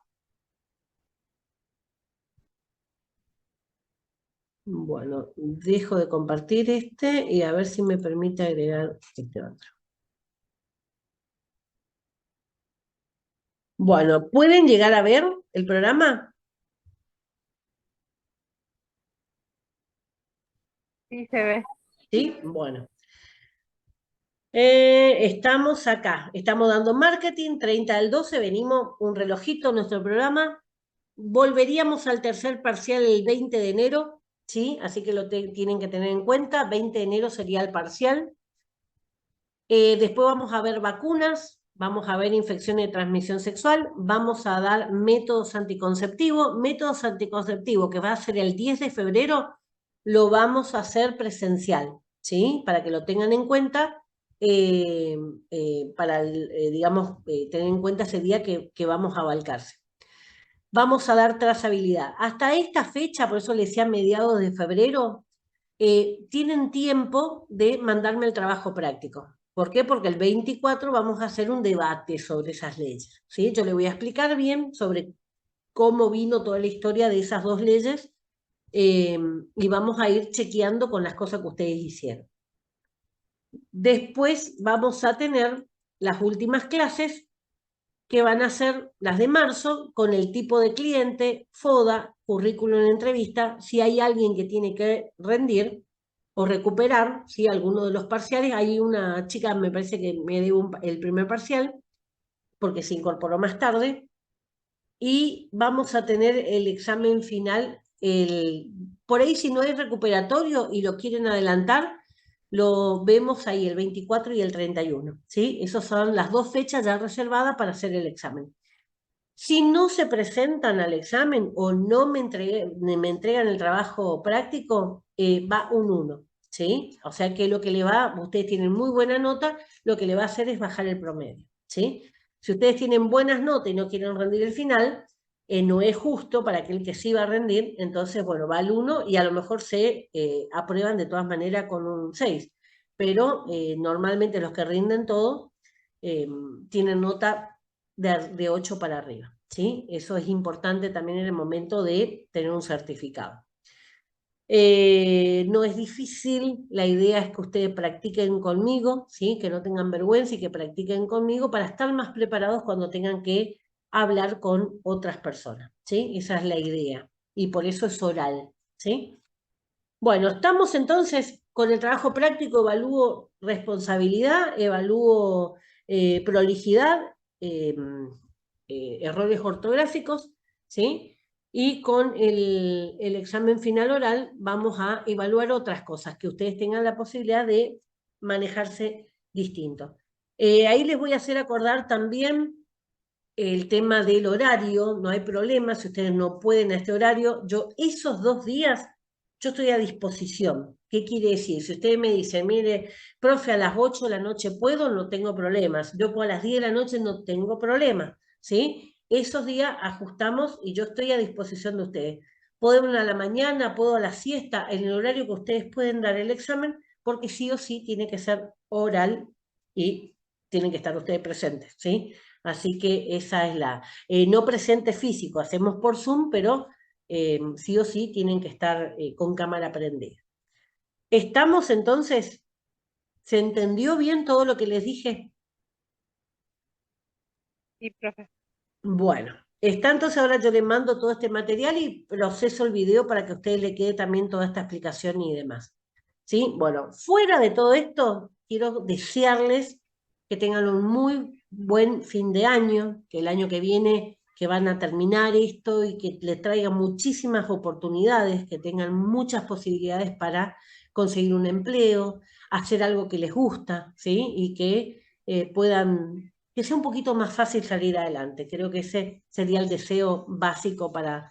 Bueno, dejo de compartir este y a ver si me permite agregar este otro. Bueno, ¿pueden llegar a ver el programa? Sí, se ve. Sí, bueno. Estamos acá, estamos dando marketing, 30 del 12, venimos un relojito en nuestro programa. Volveríamos al tercer parcial el 20 de enero, ¿sí? Así que tienen que tener en cuenta, 20 de enero sería el parcial. Después vamos a ver vacunas, vamos a ver infecciones de transmisión sexual, vamos a dar métodos anticonceptivos que va a ser el 10 de febrero, lo vamos a hacer presencial, ¿sí? Para que lo tengan en cuenta, para, digamos, tener en cuenta ese día que vamos a abarcarse. Vamos a dar trazabilidad. Hasta esta fecha, por eso les decía mediados de febrero, tienen tiempo de mandarme el trabajo práctico. ¿Por qué? Porque el 24 vamos a hacer un debate sobre esas leyes, ¿sí? Yo le voy a explicar bien sobre cómo vino toda la historia de esas dos leyes y vamos a ir chequeando con las cosas que ustedes hicieron. Después vamos a tener las últimas clases que van a ser las de marzo con el tipo de cliente, FODA, currículum en entrevista, si hay alguien que tiene que rendir o recuperar, ¿sí? Alguno de los parciales. Hay una chica, me parece que me dio el primer parcial, porque se incorporó más tarde, y vamos a tener el examen final, por ahí si no es recuperatorio y lo quieren adelantar, lo vemos ahí el 24 y el 31, ¿sí? Esas son las dos fechas ya reservadas para hacer el examen. Si no se presentan al examen o no me entregan el trabajo práctico, va un 1, ¿sí? O sea que lo que le va, ustedes tienen muy buena nota, lo que le va a hacer es bajar el promedio, ¿sí? Si ustedes tienen buenas notas y no quieren rendir el final, no es justo para aquel que sí va a rendir, entonces, bueno, va al 1 y a lo mejor se aprueban de todas maneras con un 6, pero normalmente los que rinden todo tienen nota de 8 para arriba, ¿sí? Eso es importante también en el momento de tener un certificado. No es difícil, la idea es que ustedes practiquen conmigo, ¿sí? Que no tengan vergüenza y que practiquen conmigo para estar más preparados cuando tengan que hablar con otras personas, ¿sí? Esa es la idea y por eso es oral, ¿sí? Bueno, estamos entonces con el trabajo práctico, evalúo responsabilidad, evalúo prolijidad, eh, errores ortográficos, ¿sí? Y con el examen final oral vamos a evaluar otras cosas, que ustedes tengan la posibilidad de manejarse distinto. Ahí les voy a hacer acordar también el tema del horario, no hay problema, si ustedes no pueden a este horario, yo esos 2 días, yo estoy a disposición. ¿Qué quiere decir? Si ustedes me dicen, mire, profe, a las 8 de la noche puedo, no tengo problemas. Yo puedo a las 10 de la noche, no tengo problema, ¿sí? Esos días ajustamos y yo estoy a disposición de ustedes. Puedo a la mañana, puedo a la siesta, en el horario que ustedes pueden dar el examen, porque sí o sí tiene que ser oral y tienen que estar ustedes presentes, ¿sí? Así que esa es la... no presente físico, hacemos por Zoom, pero sí o sí tienen que estar con cámara prendida. ¿Estamos entonces? ¿Se entendió bien todo lo que les dije? Sí, profe. Bueno, está entonces ahora yo les mando todo este material y proceso el video para que a ustedes le quede también toda esta explicación y demás. ¿Sí? Bueno, fuera de todo esto, quiero desearles que tengan un muy buen fin de año, que el año que viene que van a terminar esto y que les traiga muchísimas oportunidades, que tengan muchas posibilidades para conseguir un empleo, hacer algo que les gusta, ¿sí? Y que puedan, que sea un poquito más fácil salir adelante. Creo que ese sería el deseo básico para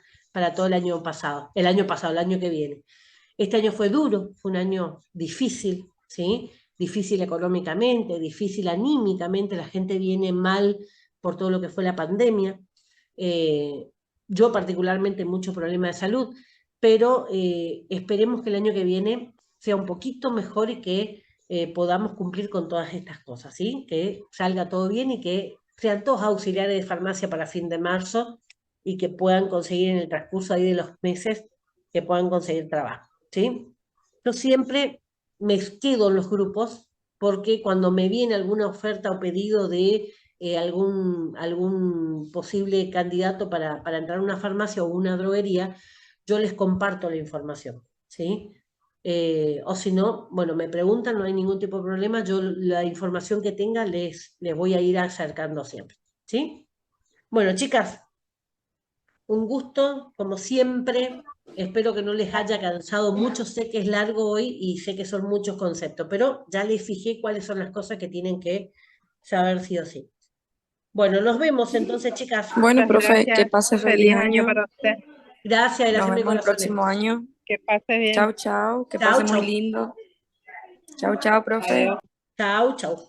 todo el año que viene. Este año fue duro, fue un año difícil, ¿sí? Difícil económicamente, difícil anímicamente, la gente viene mal por todo lo que fue la pandemia. Yo particularmente mucho problema de salud, pero esperemos que el año que viene sea un poquito mejor y que podamos cumplir con todas estas cosas, ¿sí? Que salga todo bien y que sean todos auxiliares de farmacia para fin de marzo y que puedan conseguir en el transcurso ahí de los meses, que puedan conseguir trabajo. ¿Sí? Yo siempre me quedo en los grupos porque cuando me viene alguna oferta o pedido de algún posible candidato para entrar a una farmacia o una droguería, yo les comparto la información, ¿sí? O si no, bueno, me preguntan, no hay ningún tipo de problema, yo la información que tenga les voy a ir acercando siempre, ¿sí? Bueno, chicas, un gusto, como siempre. Espero que no les haya cansado mucho. Sé que es largo hoy y sé que son muchos conceptos, pero ya les fijé cuáles son las cosas que tienen que saber sí o sí. Bueno, nos vemos entonces, chicas. Bueno, Muchas profe, que gracias. pase feliz Feliz año año. para usted. Gracias, Nos gracias, mi vemos el corazones. próximo año. Que pase bien. Chao, chao. Que Chao, pase muy chao. lindo. Chao, chao, profe. Adiós. Chao, chao.